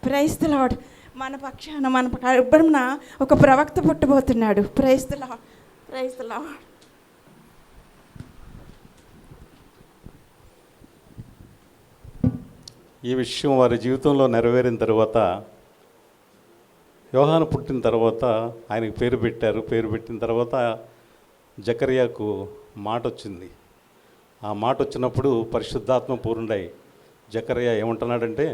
Praise the Lord. మన పక్షాన మన కడుపున ఒక ప్రవక్త పుట్టబోతున్నాడు. Praise the Lord, praise the Lord. ఈ విషయం వారి జీవితంలో నెరవేరిన తర్వాత, యోహాను పుట్టిన తర్వాత ఆయనకు పేరు పెట్టారు. పేరు పెట్టిన తర్వాత జకర్యాకు మాట వచ్చింది. ఆ మాట వచ్చినప్పుడు పరిశుద్ధాత్మ పూర్ణుడై జకర్యా ఏమంటున్నాడంటే,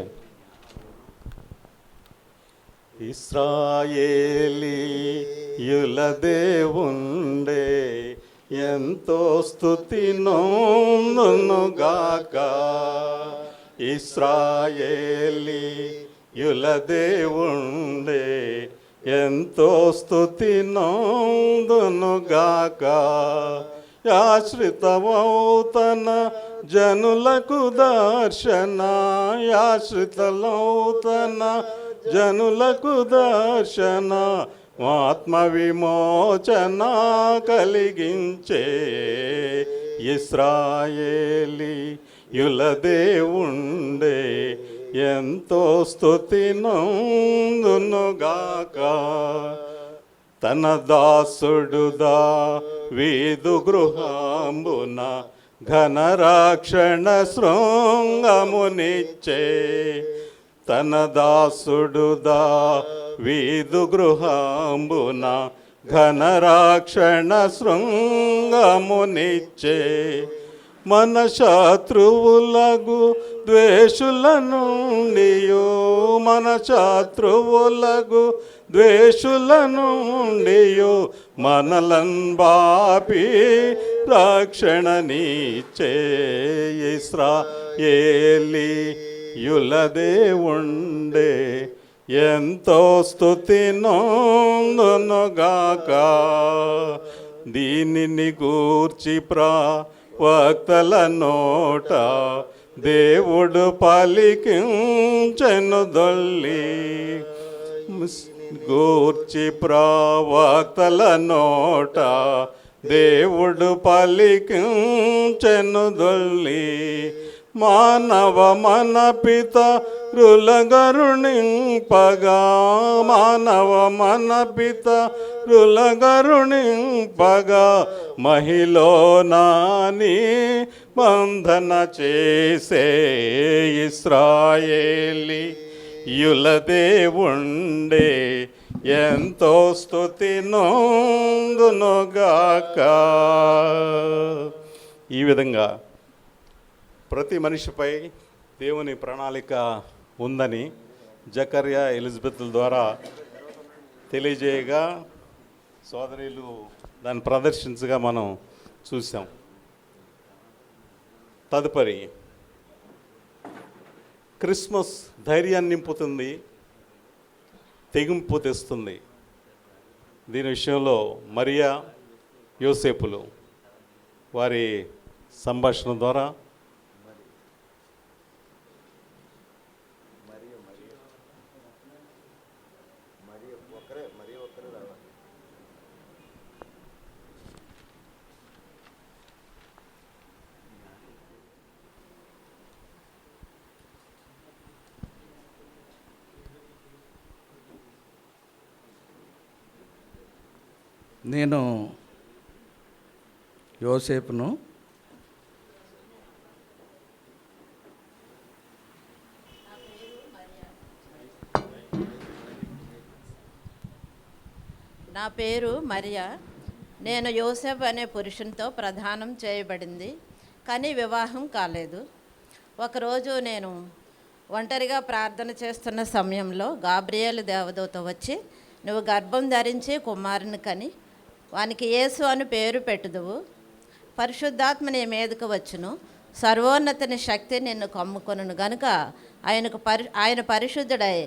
ఇశ్రాయేలీయుల దేవుండే ఎంతో స్తుతి నొందునుగాక. ఇశ్రాయేలీయుల దేవుండే ఎంతో స్తుతి నొందునుగాక. యాశ్రితమౌతన జనులకు దర్శన, యాశ్రితలౌతన జనులకు దర్శన, ఆత్మ విమోచన కలిగించే ఇశ్రాయేలీయుల దేవుండే ఎంతో స్తుతి నొందునుగాక. తన దాసుడు దావీదు గృహంబున ఘనరక్షణ శృంగమునిచ్చే. తన దాసుడు దావీదు గృహంబున ఘనరక్షణ శృంగమునిచ్చే. మన శత్రువులగు ద్వేషుల నుండియో, మన శత్రువులగు ద్వేషుల నుండియో మనలన్ బాపి రక్షణనిచ్చే. ఇశ్రాయేలీయుల దేవుండే ఎంతో స్తుతి నొందునుగాక. దీనిని గూర్చి ప్రవక్తల నోట దేవుడు పలికించెను దొల్లి. గూర్చి ప్రవక్తల నోట దేవుడు పలికించెను దొల్లి. మానవ మన పితరుల గరుణింపగా, మానవ మన పితరుల గరుణింపగా, మహిలో నాని బంధన చేసే ఇశ్రాయేలీయుల దేవుండే ఎంతో స్తుతి నొందునుగాక. ఈ విధంగా ప్రతి మనిషిపై దేవుని ప్రణాళిక ఉందని జకర్యా ఎలిజబెత్ల ద్వారా తెలియజేయగా సోదరులు దాన్ని ప్రదర్శించగా మనం చూసాం. తదుపరి క్రిస్మస్ ధైర్యాన్ని నింపుతుంది, తెగింపు తెస్తుంది. దీని విషయంలో మరియా యోసేపులు వారి సంభాషణ ద్వారా నేను యోసేపును నా పేరు మరియా. నేను యోసేపు అనే పురుషునితో ప్రదానం చేయబడింది, కానీ వివాహం కాలేదు. ఒకరోజు నేను ఒంటరిగా ప్రార్థన చేస్తున్న సమయంలో గాబ్రియేలు దేవదూత వచ్చి, నువ్వు గర్భం ధరించి కుమారుని కని వానికి యేసు అని పేరు పెట్టుదువు, పరిశుద్ధాత్మ నీ మీదకు వచ్చును, సర్వోన్నతిని శక్తి నిన్ను కమ్ముకొనును గనుక ఆయన పరిశుద్ధుడై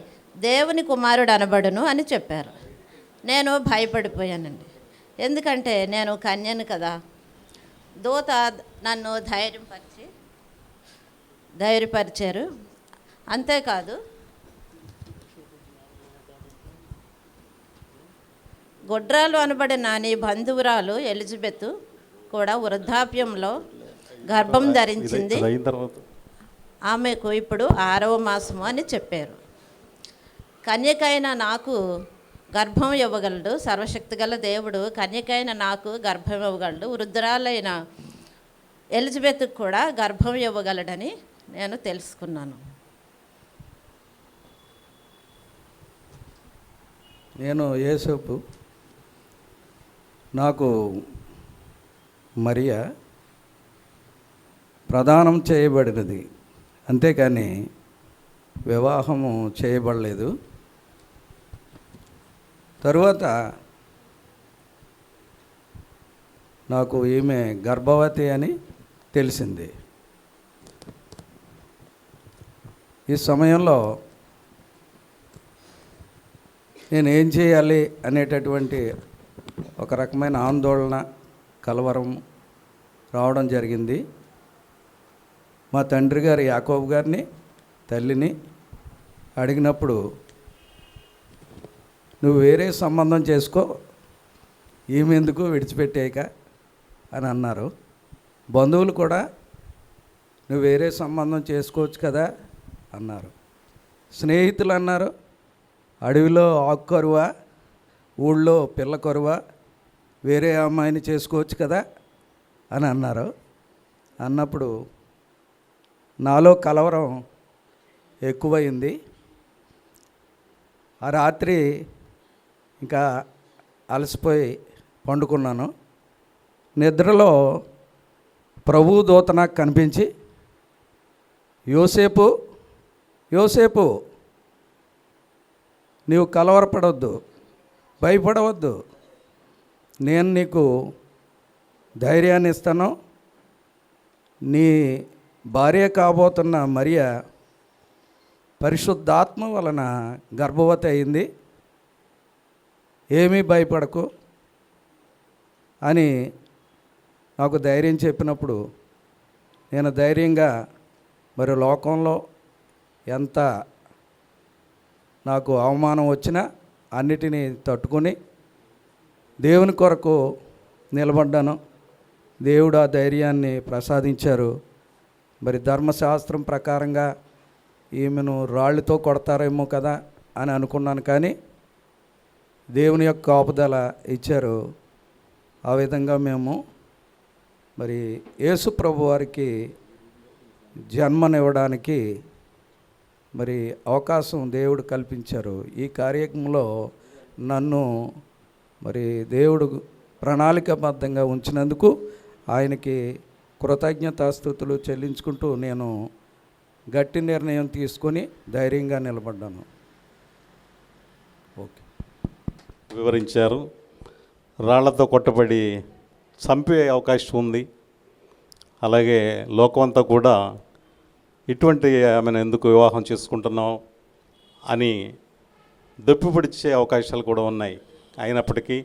దేవుని కుమారుడు అనబడును అని చెప్పారు. నేను భయపడిపోయానండి, ఎందుకంటే నేను కన్యను కదా. దూత నన్ను ధైర్యపరిచారు. అంతేకాదు, గొడ్రాలు అనబడిన నీ బంధువురాలు ఎలిజబెత్ కూడా వృద్ధాప్యంలో గర్భం ధరించింది, ఆమెకు ఇప్పుడు 6వ మాసము అని చెప్పారు. కన్యకైన నాకు గర్భం ఇవ్వగలడు, సర్వశక్తిగల దేవుడు కన్యకైన నాకు గర్భం ఇవ్వగలడు, వృద్ధురాలైన ఎలిజబెత్కు కూడా గర్భం ఇవ్వగలడని నేను తెలుసుకున్నాను. నేను యేసోపు, నాకు మరియా ప్రదానం చేయబడినది, అంతేకాని వివాహము చేయబడలేదు. తరువాత నాకు ఈమె గర్భవతి అని తెలిసింది. ఈ సమయంలో నేను ఏం చేయాలి అనేటటువంటి ఒక రకమైన ఆందోళన, కలవరం రావడం జరిగింది. మా తండ్రి గారు యాకోబు గారిని, తల్లిని అడిగినప్పుడు, నువ్వు వేరే సంబంధం చేసుకో, ఈమెందుకు విడిచిపెట్టేయక అని అన్నారు. బంధువులు కూడా నువ్వు వేరే సంబంధం చేసుకోవచ్చు కదా అన్నారు. స్నేహితులు అన్నారు, అడవిలో ఆకు కరువా, ఊళ్ళో పిల్ల కరువా, వేరే అమ్మాయిని చేసుకోవచ్చు కదా అని అన్నారు. అన్నప్పుడు నాలో కలవరం ఎక్కువైంది. ఆ రాత్రి ఇంకా అలసిపోయి పండుకున్నాను. నిద్రలో ప్రభువు దూత నాకు కనిపించి, యోసేపు యోసేపు నీవు కలవరపడవద్దు, భయపడవద్దు, నేను నీకు ధైర్యాన్ని ఇస్తాను. నీ భార్య కాబోతున్న మరియా పరిశుద్ధాత్మ వలన గర్భవతి అయింది, ఏమీ భయపడకు అని నాకు ధైర్యం చెప్పినప్పుడు, నేను ధైర్యంగా మరి లోకంలో ఎంత నాకు అవమానం వచ్చినా అన్నిటినీ తట్టుకొని దేవుని కొరకు నిలబడ్డాను. దేవుడు ఆ ధైర్యాన్ని ప్రసాదించారు. మరి ధర్మశాస్త్రం ప్రకారంగా ఈమెను రాళ్ళతో కొడతారేమో కదా అని అనుకున్నాను, కానీ దేవుని యొక్క కాపుదల ఇచ్చారు. ఆ విధంగా మేము మరి యేసు ప్రభు వారికి జన్మనివ్వడానికి మరి అవకాశం దేవుడు కల్పించారు. ఈ కార్యక్రమంలో నన్ను మరి దేవుడు ప్రణాళికాబద్ధంగా ఉంచినందుకు ఆయనకి కృతజ్ఞతాస్తుతులు చెల్లించుకుంటూ నేను గట్టి నిర్ణయం తీసుకొని ధైర్యంగా నిలబడ్డాను. ఓకే, వివరించారు. రాళ్లతో కొట్టబడి చంపే అవకాశం ఉంది. అలాగే లోకమంతా కూడా ఇటువంటి ఆమెను ఎందుకు వివాహం చేసుకుంటున్నావు అని దొప్పిపడిచే అవకాశాలు కూడా ఉన్నాయి. అయినప్పటికీ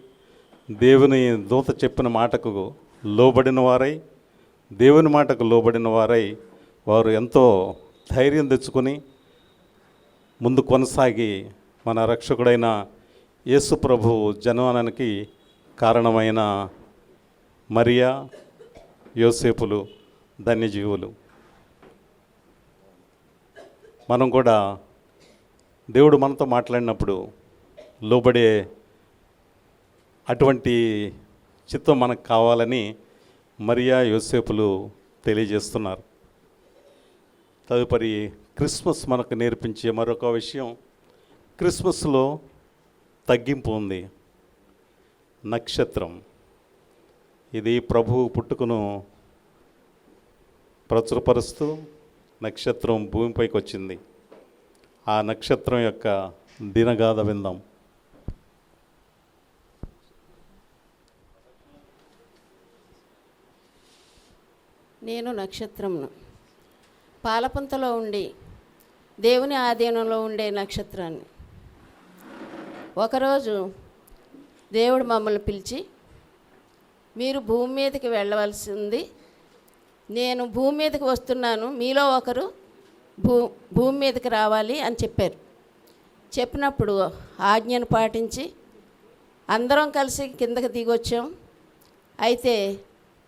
దేవుని దూత చెప్పిన మాటకు లోబడిన వారై, దేవుని మాటకు లోబడిన వారై వారు ఎంతో ధైర్యం తెచ్చుకొని ముందు కొనసాగి మన రక్షకుడైన యేసు ప్రభు జన్మానికి కారణమైన మరియా, యోసేపులు ధన్యజీవులు. మనం కూడా దేవుడు మనతో మాట్లాడినప్పుడు లోబడే అటువంటి చిత్తం మనకు కావాలని మరియా, యోసేపులు తెలియజేస్తున్నారు. తదుపరి క్రిస్మస్ మనకు నేర్పించే మరొక విషయం, క్రిస్మస్లో తగ్గింపు ఉంది. నక్షత్రం ఇది ప్రభువు పుట్టుకను ప్రచురపరుస్తూ నక్షత్రం భూమిపైకి వచ్చింది. ఆ నక్షత్రం యొక్క దినగాథ విందాం. నేను నక్షత్రమును, పాలపుంతలో ఉండి దేవుని ఆధీనంలో ఉండే నక్షత్రాన్ని. ఒకరోజు దేవుడు మమ్మల్ని పిలిచి, మీరు భూమి మీదకి వెళ్ళవలసి ఉంది, నేను భూమి మీదకి వస్తున్నాను, మీలో ఒకరు భూమి మీదకి రావాలి అని చెప్పారు. చెప్పినప్పుడు ఆజ్ఞను పాటించి అందరం కలిసి కిందకి దిగొచ్చాం. అయితే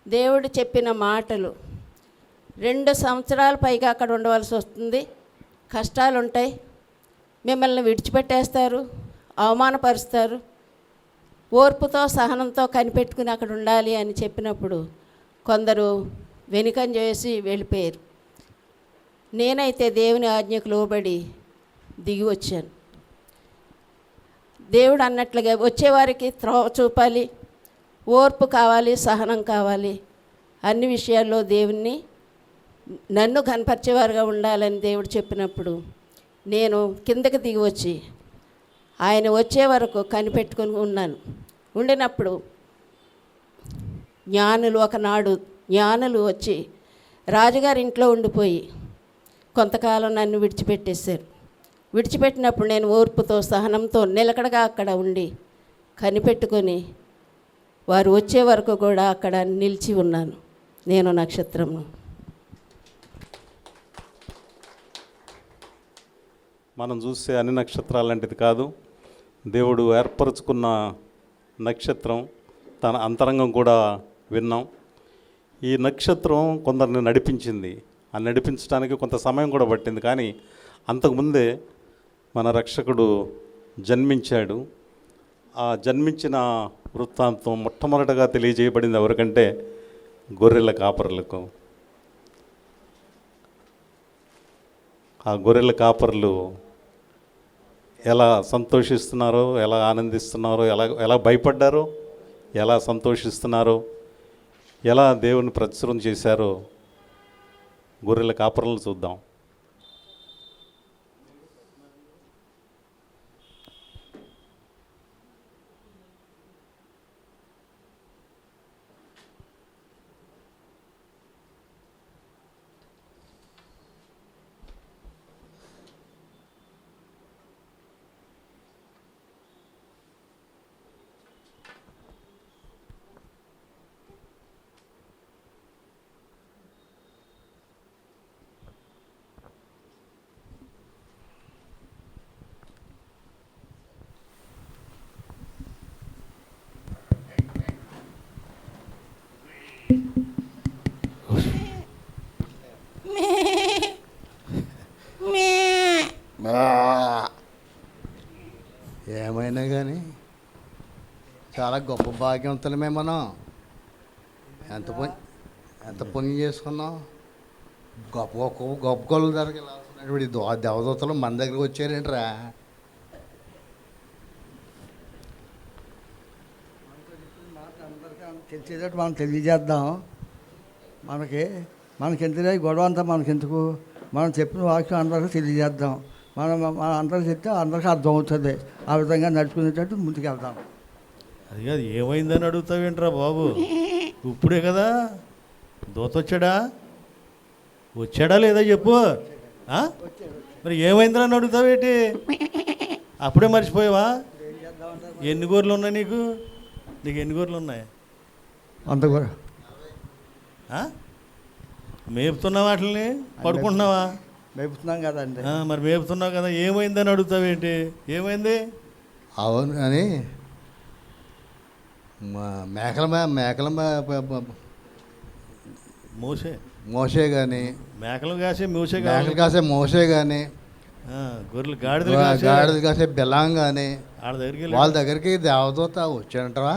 దేవుడు చెప్పిన మాటలు, 2 సంవత్సరాల పైగా అక్కడ ఉండవలసి వస్తుంది, కష్టాలు ఉంటాయి, మిమ్మల్ని విడిచిపెట్టేస్తారు, అవమానపరుస్తారు, ఓర్పుతో సహనంతో కనిపెట్టుకుని అక్కడ ఉండాలి అని చెప్పినప్పుడు కొందరు వెనుకంజ వేసి వెళ్ళిపోయారు. నేనైతే దేవుని ఆజ్ఞకు లోబడి దిగి వచ్చాను. దేవుడు అన్నట్లుగా వచ్చేవారికి త్రోవ చూపాలి, ఓర్పు కావాలి, సహనం కావాలి, అన్ని విషయాల్లో దేవుణ్ణి నన్ను కనపరిచేవారుగా ఉండాలని దేవుడు చెప్పినప్పుడు నేను కిందకి దిగి వచ్చి ఆయన వచ్చే వరకు కనిపెట్టుకుని ఉన్నాను. ఉండినప్పుడు ఒకనాడు జ్ఞానులు వచ్చి రాజుగారి ఇంట్లో ఉండిపోయి కొంతకాలం నన్ను విడిచిపెట్టేశారు. విడిచిపెట్టినప్పుడు నేను ఓర్పుతో సహనంతో నిలకడగా అక్కడ ఉండి కనిపెట్టుకొని వారు వచ్చే వరకు కూడా అక్కడ నిలిచి ఉన్నాను. నేను నక్షత్రము. మనం చూస్తే అన్ని నక్షత్రాలు లాంటిది కాదు. దేవుడు ఏర్పరచుకున్న నక్షత్రం, తన అంతరంగం కూడా విన్నాం. ఈ నక్షత్రం కొందరిని నడిపించింది. ఆ నడిపించడానికి కొంత సమయం కూడా పట్టింది. కానీ అంతకుముందే మన రక్షకుడు జన్మించాడు. ఆ జన్మించిన వృత్తాంతం మొట్టమొదటగా తెలియజేయబడింది ఎవరికంటే గొర్రెల కాపరులకు. ఆ గొర్రెల కాపరులు ఎలా సంతోషిస్తున్నారో, ఎలా ఆనందిస్తున్నారో, ఎలా భయపడ్డారో, ఎలా సంతోషిస్తున్నారో, ఎలా దేవుని ప్రచురం చేశారో గొర్రెల కాపరులను చూద్దాం. ఏమైనా కానీ చాలా గొప్ప భాగ్యవంతులమే మనం. ఎంత పుణ్యం చేసుకున్నాం. గొప్ప గొప్ప గొప్ప గొప్పల దగ్గర దేవదూతలు మన దగ్గరికి వచ్చారేంట్రా. తెలిసేటట్టు మనం తెలియజేద్దాం. మనకెందుకు గొడవ అంతా మనకెందుకు, మనం చెప్పిన వాక్యం అందరికీ తెలియజేద్దాం. మన అందరికి చెప్తే అందరికీ అర్థం అవుతుంది. ఆ విధంగా నడుచుకునేటట్టు ముందుకు వెళ్దాం. అది కాదు, ఏమైందని అడుగుతావేంట్రా బాబు? ఇప్పుడే కదా దూత వచ్చాడా లేదా చెప్పు. మరి ఏమైందని అడుగుతావేంటి? అప్పుడే మర్చిపోయావా? ఎన్ని గొర్రెలు ఉన్నాయి నీకు? ఎన్ని గొర్రెలు ఉన్నాయి? అంత కూడా మేపుతున్నావా? వాటిని పడుకుంటున్నావా? మేపుతున్నాం కదండి. మరి మేపుతున్నావు కదా, ఏమైందని అడుగుతావేంటి? ఏమైంది? అవును కానీ మేకల మోసే కానీ మేకలు కాసే మోసే కానీ గొర్రెలు గాడిదలు కాసే బెల్లం కానీ వాళ్ళ దగ్గరికి దేవదూత వచ్చానంటావా?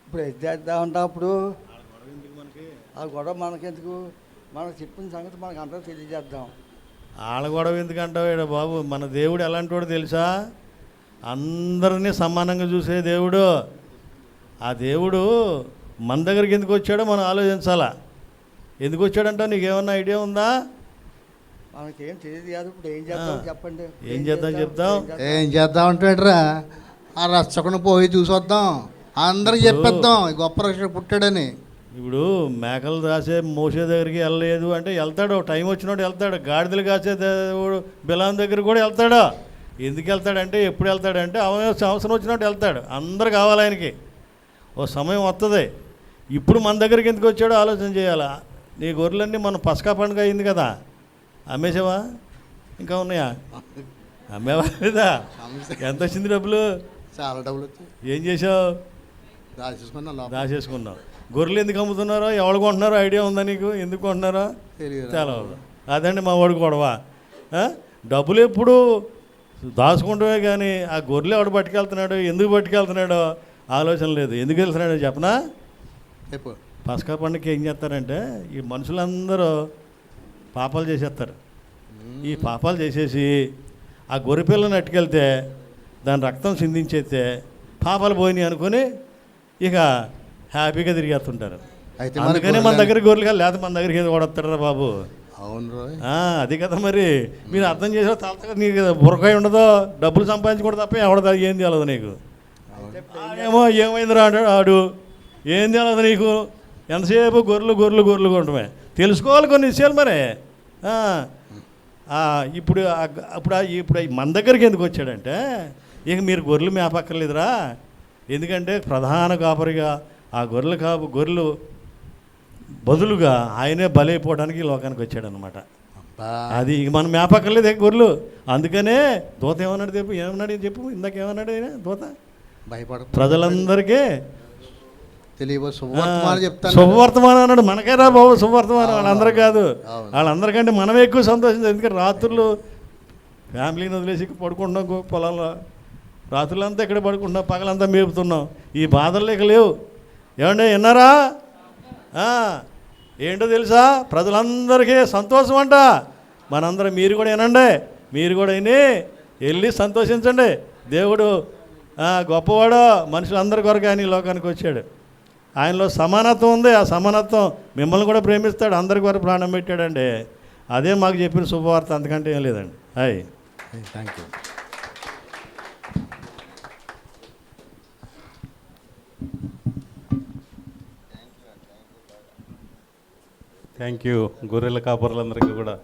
ఇప్పుడు ఎద్దేద్దామంటా. అప్పుడు ఆ గొడవ మనకెందుకు? మనకు చెప్పిన సంగతి మనకు అందరూ తెలియజేద్దాం. వాళ్ళ గొడవ ఎందుకంటావు బాబు? మన దేవుడు ఎలాంటి వాడు తెలుసా? అందరినీ సమానంగా చూసే దేవుడు. ఆ దేవుడు మన దగ్గరికి ఎందుకు వచ్చాడో మనం ఆలోచించాలా. ఎందుకు వచ్చాడంట నీకేమన్నా ఐడియా ఉందా? మనకేం తెలియదు కాదు. ఇప్పుడు ఏం చేద్దాం చెప్పండి. ఏం చేద్దాం చెప్తాం. ఏం చేద్దాం అంటాడురా, ఆ రచ్చకుండా పోయి చూసొద్దాం, అందరికి చెప్పేద్దాం గొప్ప రక్షకుడు పుట్టాడని. ఇప్పుడు మేకలు రాసే మోసే దగ్గరికి వెళ్ళలేదు అంటే వెళ్తాడు, టైం వచ్చినప్పుడు వెళ్తాడు. గాడిదలు కాసే దేవుడు బిలాం దగ్గర కూడా వెళ్తాడు. ఎందుకు వెళ్తాడంటే, ఎప్పుడు వెళ్తాడంటే అవసరం వచ్చినట్టు వెళ్తాడు. అందరు కావాలి ఆయనకి. ఓ సమయం వస్తుంది. ఇప్పుడు మన దగ్గరికి ఎందుకు వచ్చాడో ఆలోచన చేయాలా. నీ గొర్రెలన్నీ మన పసకా పండుగ అయింది కదా, అమ్మేసావా? ఇంకా ఉన్నాయా? అమ్మేవా లేదా? ఎంత వచ్చింది డబ్బులు? చాలా డబ్బులు వచ్చాయి. ఏం చేసావు? దాచేసుకున్నావు. గొర్రెలు ఎందుకు అమ్ముతున్నారో, ఎవరు కొంటున్నారో ఐడియా ఉందా నీకు? ఎందుకు కొంటున్నారో తెలవదు. అదండి మా వాడు గొడవ. డబ్బులు ఎప్పుడు దాచుకుంటామే కానీ ఆ గొర్రెలు ఎవడు పట్టుకెళ్తున్నాడు, ఎందుకు పట్టుకెళ్తున్నాడో ఆలోచన లేదు. ఎందుకు వెళ్తున్నాడో చెప్పనా? పసకా పండుగకి ఏం చేస్తారంటే, ఈ మనుషులందరూ పాపాలు చేసేస్తారు. ఈ పాపాలు చేసేసి ఆ గొర్రె పిల్లని అట్టుకెళ్తే దాని రక్తం సిందించేస్తే పాపాలు పోయినాయి అనుకొని ఇక హ్యాపీగా తిరిగేస్తుంటారు. అందుకనే మన దగ్గర గొర్రెలు లేదా మన దగ్గరికి ఏదో కొడతారా బాబు. అవును, అది కదా మరి. మీరు అర్థం చేసే తాతగా నీకు బుర్రకాయ ఉండదో, డబ్బులు సంపాదించుకోవడం తప్ప ఎవడదా ఏం తెలియదు నీకు. ఏమో ఏమైందిరా అంటాడు ఆడు. ఏం తెలియదు నీకు. ఎంతసేపు గొర్రెలు గొర్రెలు గొర్రెలు కొనటమే. తెలుసుకోవాలి కొన్ని విషయాలు మరి. ఇప్పుడు ఇప్పుడు మన దగ్గరికి ఎందుకు వచ్చాడంటే, ఇక మీరు గొర్రెలు మేపక్కర్లేదురా. ఎందుకంటే ప్రధాన కాపరిగా ఆ గొర్రెలు బదులుగా ఆయనే బలైపోవడానికి లోకానికి వచ్చాడనమాట. అది ఇక మనం మేపక్కర్లేదు గొర్రెలు. అందుకనే దూత ఏమన్నాడు చెప్పు, ఏమన్నాడు చెప్పు, ఇందాక ఏమన్నాడు ఆయన దూత? ప్రజలందరికీ శుభవర్తమానం అన్నాడు. మనకేరా బాబు శుభవర్తమానం, వాళ్ళందరూ కాదు. వాళ్ళందరికంటే మనమే ఎక్కువ సంతోషించాలి. ఎందుకంటే రాత్రులు ఫ్యామిలీని వదిలేసి పడుకుంటున్నాం పొలాల్లో. రాత్రులంతా ఇక్కడ పడుకుంటున్నాం, పగలంతా మేపుతున్నాం. ఈ బాధలు లేక లేవు. ఏమండి విన్నారా? ఏంటో తెలుసా? ప్రజలందరికీ సంతోషం అంట. మనందరం మీరు కూడా వినండి, మీరు కూడా విని వెళ్ళి సంతోషించండి. దేవుడు గొప్పవాడు, మనుషులందరి కొరకు ఆయన ఈ లోకానికి వచ్చాడు. ఆయనలో సమానత్వం ఉంది. ఆ సమానత్వం మిమ్మల్ని కూడా ప్రేమిస్తాడు. అందరి కొరకు ప్రాణం పెట్టాడండి. అదే మాకు చెప్పిన శుభవార్త, అంతకంటే ఏం లేదండి. Thank you. థ్యాంక్ యూ గొర్రెల కాపరులందరికీ కూడా.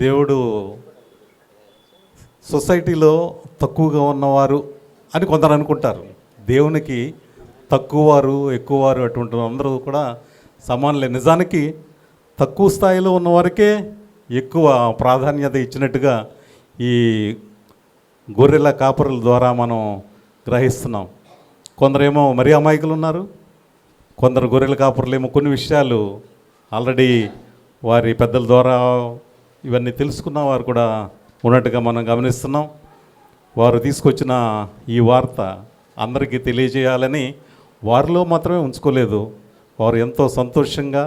దేవుడు సొసైటీలో తక్కువగా ఉన్నవారు అని కొందరు అనుకుంటారు. దేవునికి తక్కువవారు ఎక్కువవారు అటువంటి అందరూ కూడా సమానులే. నిజానికి తక్కువ స్థాయిలో ఉన్నవారికే ఎక్కువ ప్రాధాన్యత ఇచ్చినట్టుగా ఈ గొర్రెల కాపరుల ద్వారా మనం గ్రహిస్తున్నాం. కొందరేమో మరీ అమాయకులు ఉన్నారు, కొందరు గొర్రెల కాపరులేమో కొన్ని విషయాలు ఆల్రెడీ వారి పెద్దల ద్వారా ఇవన్నీ తెలుసుకున్న వారు కూడా ఉన్నట్టుగా మనం గమనిస్తున్నాం. వారు తీసుకొచ్చిన ఈ వార్త అందరికీ తెలియజేయాలని వారిలో మాత్రమే ఉంచుకోలేదు. వారు ఎంతో సంతోషంగా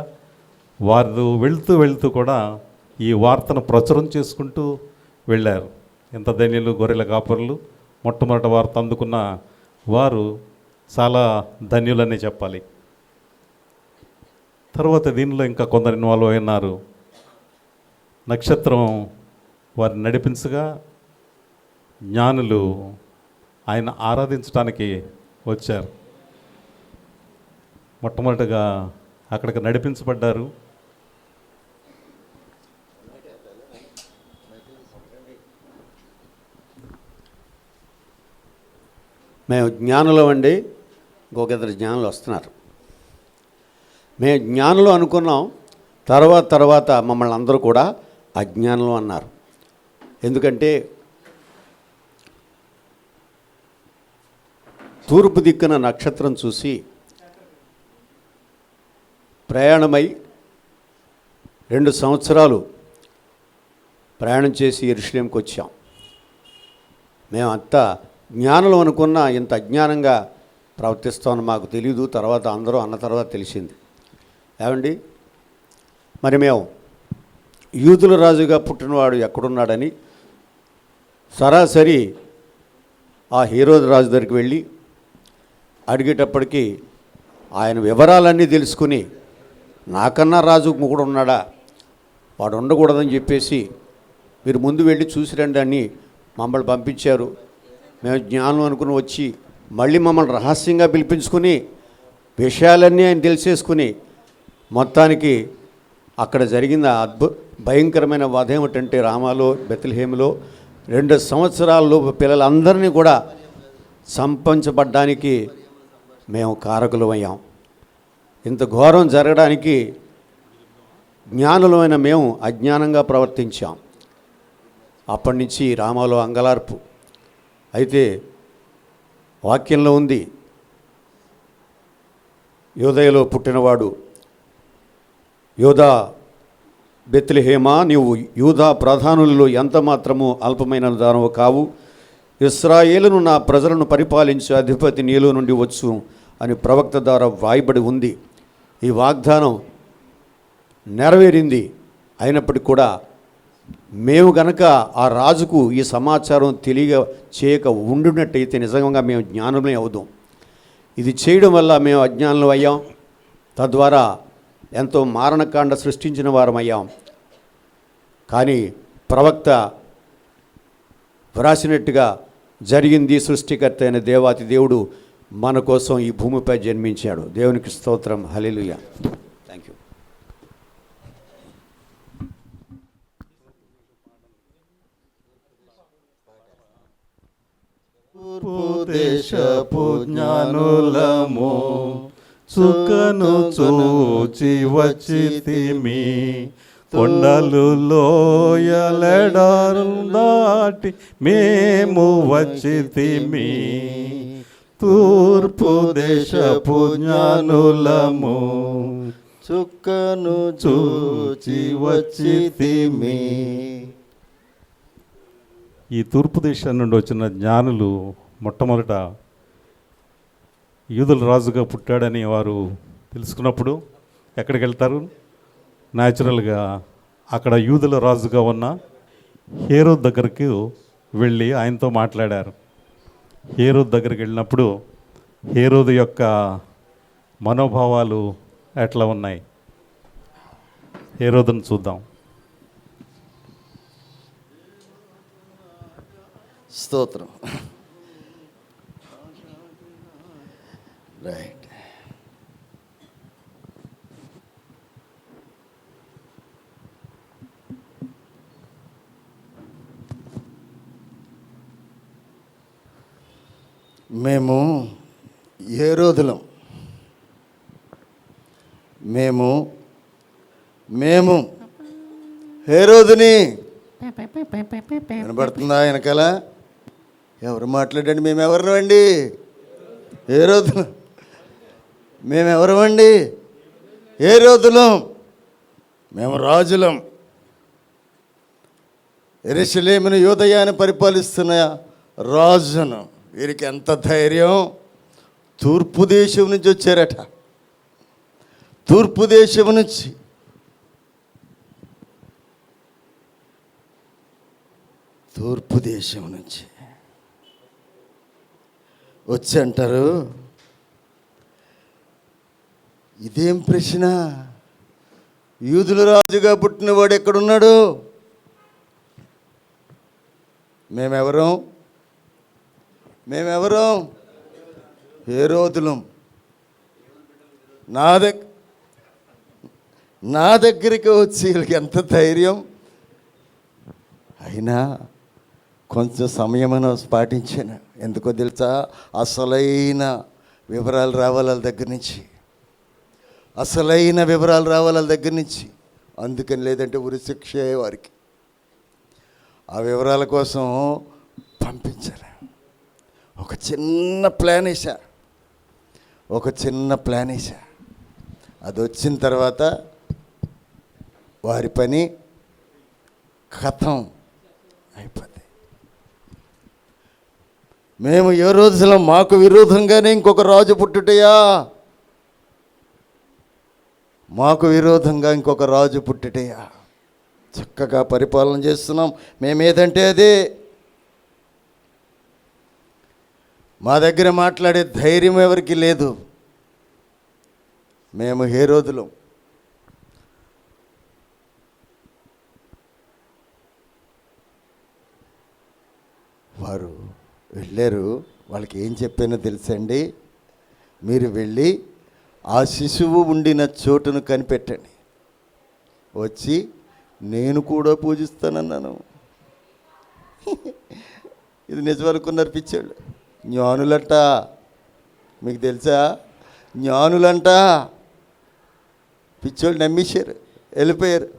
వారు వెళ్తూ కూడా ఈ వార్తను ప్రచురం చేసుకుంటూ వెళ్ళారు. ఎంత ధన్యులు గొర్రెల కాపరులు. మొట్టమొదటి వార్త అందుకున్న వారు చాలా ధన్యులనే చెప్పాలి. తర్వాత దీనిలో ఇంకా కొందరు ఇన్వాల్వ్ అయినారు. నక్షత్రం వారిని నడిపించగా జ్ఞానులు ఆయన ఆరాధించడానికి వచ్చారు. మొట్టమొదటిగా అక్కడికి నడిపించబడ్డారు. మేము జ్ఞానులు అండి, ఇంకొక ఇద్దరు జ్ఞానులు వస్తున్నారు. మేము జ్ఞానులు అనుకున్నాం. తర్వాత మమ్మల్ని అందరూ కూడా అజ్ఞానులు అన్నారు. ఎందుకంటే తూర్పు దిక్కున నక్షత్రం చూసి ప్రయాణమై 2 సంవత్సరాలు ప్రయాణం చేసి యెరూషలేంకి వచ్చాం. మేమంతా జ్ఞానులు అనుకున్నా ఇంత అజ్ఞానంగా ప్రవర్తిస్తామని మాకు తెలీదు. తర్వాత అందరూ అన్న తర్వాత తెలిసింది. ఏమండి, మరి మేము యూదుల రాజుగా పుట్టినవాడు ఎక్కడున్నాడని సరాసరి ఆ హేరోదు రాజు దగ్గరికి వెళ్ళి అడిగేటప్పటికీ ఆయన వివరాలన్నీ తెలుసుకుని నాకన్నా రాజు కూడా ఉన్నాడా వాడు ఉండకూడదని చెప్పేసి మీరు ముందు వెళ్ళి చూసిరండి అని మమ్మల్ని పంపించారు. మేము జ్ఞానం అనుకుని వచ్చి మళ్ళీ మమ్మల్ని రహస్యంగా పిలిపించుకుని విషయాలన్నీ ఆయన తెలిసేసుకుని మొత్తానికి అక్కడ జరిగిన భయంకరమైన వధ ఏమిటంటే రామాలో బెత్లెహేములో 2 సంవత్సరాల్లో పిల్లలందరినీ కూడా సంపించబడ్డానికి మేము కారకులమయ్యాం. ఇంత ఘోరం జరగడానికి జ్ఞానులమైన మేము అజ్ఞానంగా ప్రవర్తించాం. అప్పటి నుంచి రామాలో అంగలార్పు. అయితే వాక్యంలో ఉంది, యోదయలో పుట్టినవాడు యోధా బెత్లెహేమా, నీవు యూదా ప్రధానులలో ఎంత మాత్రము అల్పమైన దానవు కావు. ఇశ్రాయేలును నా ప్రజలను పరిపాలించే అధిపతి నీలో నుండి వచ్చు అని ప్రవక్త ద్వారా వ్రాయబడి ఉంది. ఈ వాగ్దానం నెరవేరింది. అయినప్పటికీ కూడా మేము గనక ఆ రాజుకు ఈ సమాచారం చేయక ఉండినట్టయితే నిజంగా మేము జ్ఞానమే అవుదాం. ఇది చేయడం వల్ల మేము అజ్ఞానులు అయ్యాం. తద్వారా ఎంతో మారణకాండ సృష్టించిన వారమయ్యాం. కానీ ప్రవక్త వ్రాసినట్టుగా జరిగింది. సృష్టికర్త అయిన దేవాతి దేవుడు మన కోసం ఈ భూమిపై జన్మించాడు. దేవునికి స్తోత్రం. హల్లెలూయా. Thank you. దేశపు జ్ఞానులము సుఖను చూచి వచ్చితిమి, కొండలు లోయలెడారు దాటి మేము వచ్చితిమి. తూర్పు దేశపు జ్ఞానులము చుక్కను చూచి వచ్చితిమి. ఈ తూర్పు దేశం నుండి వచ్చిన జ్ఞానులు మొట్టమొదట యూదుల రాజుగా పుట్టాడని వారు తెలుసుకున్నప్పుడు ఎక్కడికి వెళ్తారు? న్యాచురల్గా అక్కడ యూదుల రాజుగా ఉన్న హేరోద్ దగ్గరికి వెళ్ళి ఆయనతో మాట్లాడారు. హేరోద్ దగ్గరికి వెళ్ళినప్పుడు హేరోదు యొక్క మనోభావాలు ఎట్లా ఉన్నాయి? హేరోదును చూద్దాం. స్తోత్రం. రైట్. మేము హేరోదులం. మేము హేరోదుని. వినబడుతుందా వెనకాల? ఎవరు మాట్లాడండి? మేమెవరు అండి? హేరోదులం. మేమెవరు అండి? హేరోదులం. మేము రాజులం. యెరూషలేమును యూదయాన్ని పరిపాలిస్తున్న రాజును. వీరికి ఎంత ధైర్యం! తూర్పు దేశం నుంచి వచ్చారట. తూర్పు దేశం నుంచి. తూర్పు దేశం నుంచి వచ్చి అంటారు, ఇదేం ప్రశ్న? యూదుల రాజుగా పుట్టినవాడు ఎక్కడున్నాడు? మేమెవరం? హేరోదులం. నా దగ్గరికి వచ్చి వీళ్ళకి ఎంత ధైర్యం! అయినా కొంచెం సమయమైన పాటించాను. ఎందుకో తెలుసా? అసలైన వివరాలు రావాలి వాళ్ళ దగ్గర నుంచి. అందుకని లేదంటే ఉరిశిక్షే వారికి. ఆ వివరాల కోసం పంపించారు. ఒక చిన్న ప్లాన్ వేసా. అది వచ్చిన తర్వాత వారి పని ఖతం అయిపోద్ది. మేము ఏ రోజులో మాకు విరోధంగానే ఇంకొక రాజు పుట్టుటయా? చక్కగా పరిపాలన చేస్తున్నాం. మేమేదంటే అదే. మా దగ్గర మాట్లాడే ధైర్యం ఎవరికి లేదు. మేము హేరోదులం. వారు వెళ్ళారు. వాళ్ళకి ఏం చెప్పానో తెలుసండి, మీరు వెళ్ళి ఆ శిశువు ఉండిన చోటును కనిపెట్టండి, వచ్చి నేను కూడా పూజిస్తానన్నాను. ఇది నిజమనుకున్నారు పిచ్చోళ్ళు. జ్ఞానులంట, మీకు తెలుసా, జ్ఞానులంట. పిచ్చోళ్ళు నమ్మేశారు, వెళ్ళిపోయారు.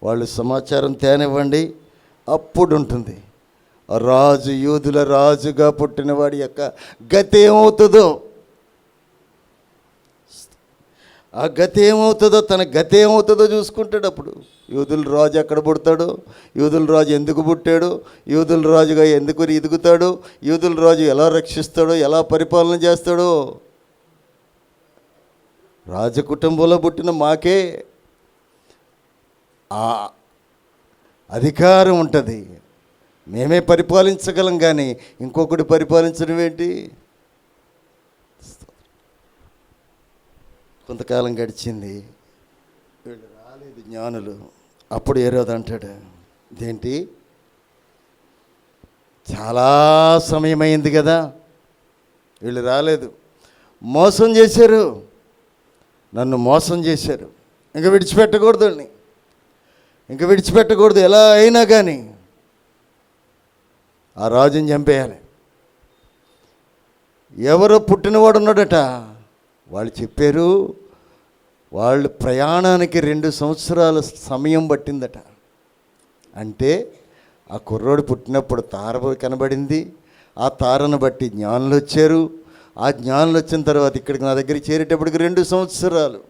వాళ్ళు సమాచారం తేనివ్వండి, అప్పుడు ఉంటుంది రాజు, యూదుల రాజుగా పుట్టినవాడి యొక్క గతి ఏమవుతుందో, ఆ గతి ఏమవుతుందో, తన గతి ఏమవుతుందో చూసుకుంటాడు. అప్పుడు యూదుల రాజు ఎక్కడ పుడతాడు, యూదుల రాజు ఎందుకు పుట్టాడు, యూదుల రాజుగా ఎందుకు ఎదుగుతాడు, యూదుల రాజు ఎలా రక్షిస్తాడో, ఎలా పరిపాలన చేస్తాడో. రాజ కుటుంబంలో పుట్టిన మాకే ఆ అధికారం ఉంటుంది, మేమే పరిపాలించగలం, కానీ ఇంకొకటి పరిపాలించడం ఏంటి? కొంతకాలం గడిచింది, వీళ్ళు రాలేదు జ్ఞానులు. అప్పుడు హేరోదు అంటాడు, ఇదేంటి చాలా సమయమైంది కదా, వీళ్ళు రాలేదు, మోసం చేశారు, నన్ను మోసం చేశారు, ఇంకా విడిచిపెట్టకూడదు అని, ఇంకా విడిచిపెట్టకూడదు, ఎలా అయినా కానీ ఆ రాజుని చంపేయాలి. ఎవరో పుట్టినవాడు ఉన్నాడట, వాళ్ళు చెప్పారు, వాళ్ళు ప్రయాణానికి 2 సంవత్సరాల సమయం పట్టిందట. అంటే ఆ కుర్రోడు పుట్టినప్పుడు తార కనబడింది, ఆ తారను బట్టి జ్ఞానులు వచ్చారు, ఆ జ్ఞానులు వచ్చిన తర్వాత ఇక్కడికి నా దగ్గరికి చేరేటప్పటికి 2 సంవత్సరాలు.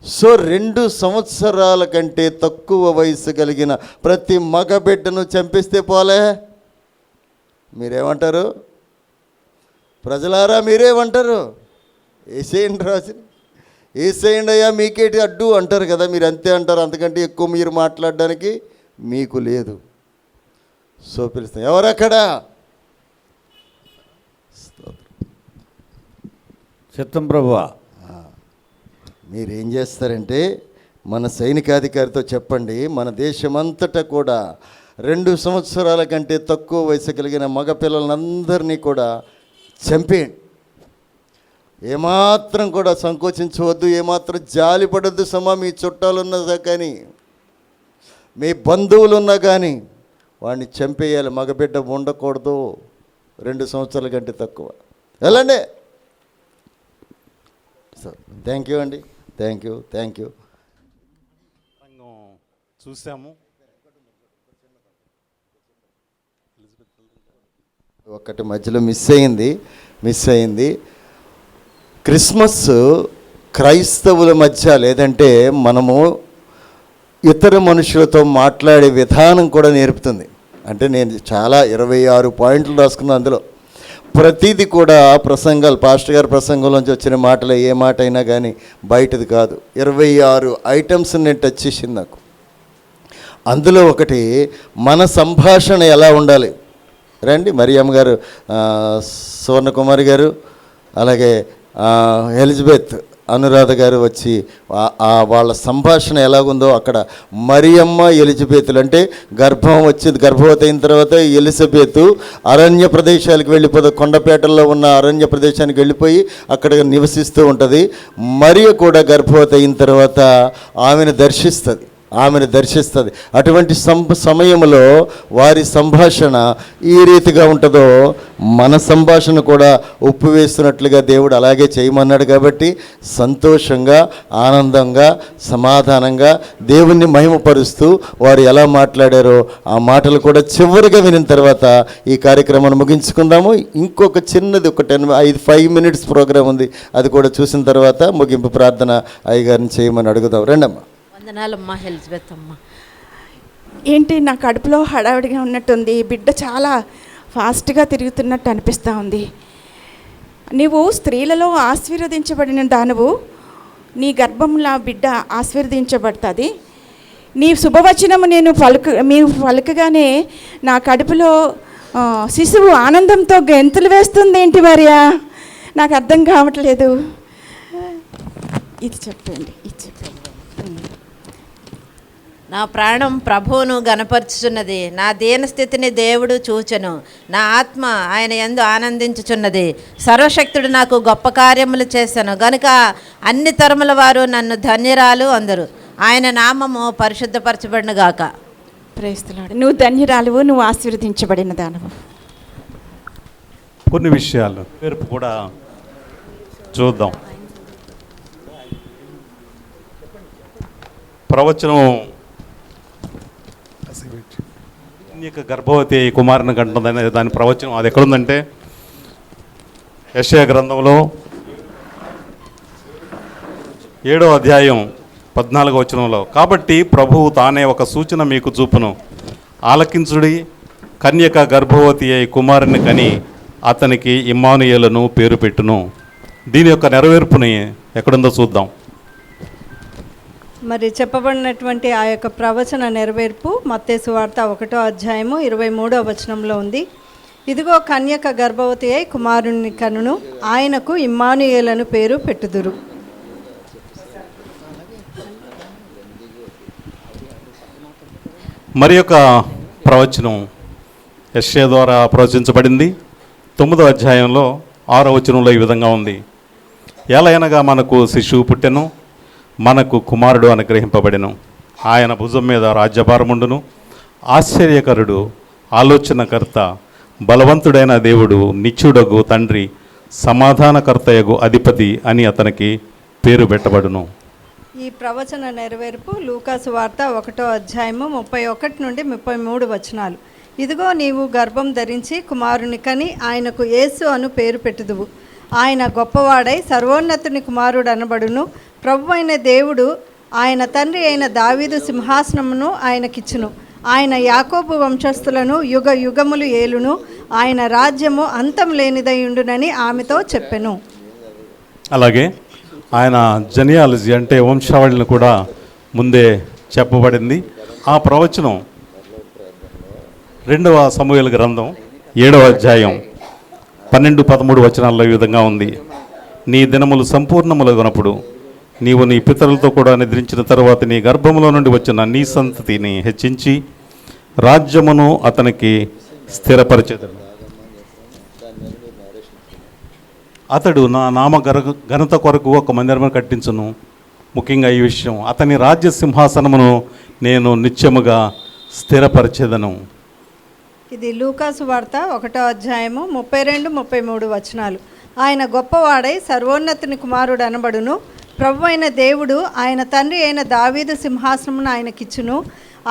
సో 2 సంవత్సరాల కంటే తక్కువ వయసు కలిగిన ప్రతి మగ బిడ్డను చంపిస్తే పోలే. మీరేమంటారు ప్రజలారా, మీరేమంటారు? ఏసేయండి రాజుని, ఏసేయండి అయ్యా, మీకేటి అడ్డు అంటారు కదా, మీరు అంతే అంటారు, అంతకంటే ఎక్కువ మీరు మాట్లాడడానికి మీకు లేదు. సో పిలుస్తాం, ఎవరక్కడా? చిత్తం ప్రభువా. మీరేం చేస్తారంటే మన సైనికాధికారితో చెప్పండి, మన దేశమంతటా కూడా 2 సంవత్సరాల కంటే తక్కువ వయసు కలిగిన మగపిల్లలందరినీ కూడా చంపేయండి. ఏమాత్రం కూడా సంకోచించవద్దు, ఏమాత్రం జాలిపడద్దు. మీ చుట్టాలు ఉన్నా కానీ, మీ బంధువులు ఉన్నా కానీ వాడిని చంపేయాలి. మగబిడ్డ ఉండకూడదు 2 సంవత్సరాల కంటే తక్కువ. వెళ్ళండి. సో థ్యాంక్ యూ అండి, థ్యాంక్ యూ. చూసాము. ఒకటి మధ్యలో మిస్ అయింది. క్రిస్మస్ క్రైస్తవుల మధ్య, లేదంటే మనము ఇతర మనుషులతో మాట్లాడే విధానం కూడా నేర్పుతుంది. అంటే నేను చాలా 26 పాయింట్లు రాసుకున్నాను, అందులో ప్రతిదీ కూడా ప్రసంగాలు, పాస్టర్ గారి ప్రసంగంలోంచి వచ్చిన మాటలు, ఏ మాట అయినా కానీ బయటది కాదు. 26 ఐటమ్స్ నేను టచ్ చేసింది నాకు. అందులో ఒకటి మన సంభాషణ ఎలా ఉండాలి. రండి, మరియమ్మ గారు, సువర్ణకుమారి గారు, అలాగే ఎలిజబెత్ అనురాధ గారు వచ్చి వాళ్ళ సంభాషణ ఎలాగుందో అక్కడ మరియమ్మ ఎలిజబెత్లు, అంటే గర్భవతి అయిన తర్వాత ఎలిజబెత్ అరణ్య ప్రదేశాలకు వెళ్ళిపోతుంది, కొండపేటల్లో ఉన్న అరణ్య ప్రదేశానికి వెళ్ళిపోయి అక్కడ నివసిస్తూ ఉంటుంది. మరియ కూడా గర్భవతి అయిన తర్వాత ఆమెను దర్శిస్తుంది. అటువంటి సమయంలో వారి సంభాషణ ఈ రీతిగా ఉంటుందో మన సంభాషణ కూడా ఉప్పు వేస్తున్నట్లుగా దేవుడు అలాగే చేయమన్నాడు. కాబట్టి సంతోషంగా, ఆనందంగా, సమాధానంగా దేవుణ్ణి మహిమపరుస్తూ వారు ఎలా మాట్లాడారో ఆ మాటలు కూడా చివరిగా వినిన తర్వాత ఈ కార్యక్రమాన్ని ముగించుకుందాము. ఇంకొక చిన్నది, ఒక 5 minutes ప్రోగ్రాం ఉంది, అది కూడా చూసిన తర్వాత ముగింపు ప్రార్థన అయ్యగారిని చేయమని అడుగుదాం. రండమ్మా. వందనాలమ్మా ఎలిజబెత్ అమ్మ. ఏంటి నా కడుపులో హడావిడిగా ఉన్నట్టుంది, బిడ్డ చాలా ఫాస్ట్గా తిరుగుతున్నట్టు అనిపిస్తూ ఉంది. నీవు స్త్రీలలో ఆశీర్వదించబడిన దానవు, నీ గర్భంలో బిడ్డ ఆశీర్వదించబడుతుంది. నీ శుభవచనము మీరు పలుకగానే నా కడుపులో శిశువు ఆనందంతో గెంతులు వేస్తుంది. ఏంటి మరియా, నాకు అర్థం కావట్లేదు. ఇది చెప్పండి. నా ప్రాణం ప్రభువును గనపరుచుచున్నది. నా దీన స్థితిని దేవుడు చూచెను. నా ఆత్మ ఆయన యందు ఆనందించుచున్నది. సర్వశక్తుడు నాకు గొప్ప కార్యములు చేశాను గనుక అన్ని తరముల వారు నన్ను ధన్యరాలు అందరు. ఆయన నామము పరిశుద్ధపరచబడిన గాక. ప్రేస్తులాడు. నువ్వు ధన్యురాలువు, నువ్వు ఆశీర్వదించబడిన దానవు. కొన్ని విషయాలు పేరు కూడా చూద్దాం. ప్రవచనం కన్యక గర్భవతి కుమారుని కంటుందనే దాని ప్రవచనం అది ఎక్కడుందంటే యెషయా గ్రంథంలో 7వ అధ్యాయం 14వ వచనంలో, కాబట్టి ప్రభువు తానే ఒక సూచన మీకు చూపును, ఆలకించుడి, కన్యక గర్భవతి అయి కుమారుని కని అతనికి ఇమ్మానుయేలును పేరు పెట్టును. దీని యొక్క నెరవేర్పుని ఎక్కడుందో చూద్దాం. మరి చెప్పబడినటువంటి ఆ యొక్క ప్రవచన నెరవేర్పు మత్తయి సువార్త 1వ అధ్యాయము 23వ వచనంలో ఉంది. ఇదిగో కన్యక గర్భవతి అయి కుమారుని కనును, ఆయనకు ఇమ్మానుయేలను పేరు పెట్టుదురు. మరి యొక్క ప్రవచనం యెషయా ద్వారా ప్రవచించబడింది. 9వ అధ్యాయంలో 6వ వచనంలో ఈ విధంగా ఉంది. ఎలయనగా మనకు శిశువు పుట్టెను, మనకు కుమారుడు అనుగ్రహింపబడెను, ఆయన భుజం మీద రాజ్యభారముండును, ఆశ్చర్యకరుడు, ఆలోచనకర్త, బలవంతుడైన దేవుడు, నిత్యుడగు తండ్రి, సమాధానకర్తయగు అధిపతి అని అతనికి పేరు పెట్టబడును. ఈ ప్రవచన నెరవేర్పు లూకాసు వార్త 1వ అధ్యాయము 31 నుండి 33 వచనాలు. ఇదిగో నీవు గర్భం ధరించి కుమారుని కని ఆయనకు యేసు అను పేరు పెట్టుదువు. ఆయన గొప్పవాడై సర్వోన్నతుని కుమారుడు అనబడును. ప్రభు అయిన దేవుడు ఆయన తండ్రి అయిన దావీదు సింహాసనమును ఆయనకిచ్చును. ఆయన యాకోబు వంశస్థులను యుగ యుగములు ఏలును. ఆయన రాజ్యము అంతం లేనిదయుండునని ఆమెతో చెప్పెను. అలాగే ఆయన జెనియాలజీ అంటే వంశావళిని కూడా ముందే చెప్పబడింది. ఆ ప్రవచనం 2వ సమూయేలు గ్రంథం 7వ అధ్యాయం 12-13 వచనాల్లో ఈ విధంగా ఉంది. నీ దినములు సంపూర్ణములగునప్పుడు నీవు నీ పితరులతో కూడా నిద్రించిన తరువాత నీ గర్భములో నుండి వచ్చిన నీ సంతతిని హెచ్చించి రాజ్యమును అతనికి స్థిరపరిచెదను. అతడు నా నామ ఘనత కొరకు ఒక మందిరమును కట్టించును. ముఖ్యంగా ఈ విషయం, అతని రాజ్య సింహాసనమును నేను నిత్యముగా స్థిరపరిచెదను. ఇది లూకాసు వార్త 1వ అధ్యాయము 32-33 వచనాలు. ఆయన గొప్పవాడై సర్వోన్నతుని కుమారుడు అనబడును. ప్రభు అయిన దేవుడు ఆయన తండ్రి అయిన దావీదు సింహాసనమును ఆయనకిచ్చును.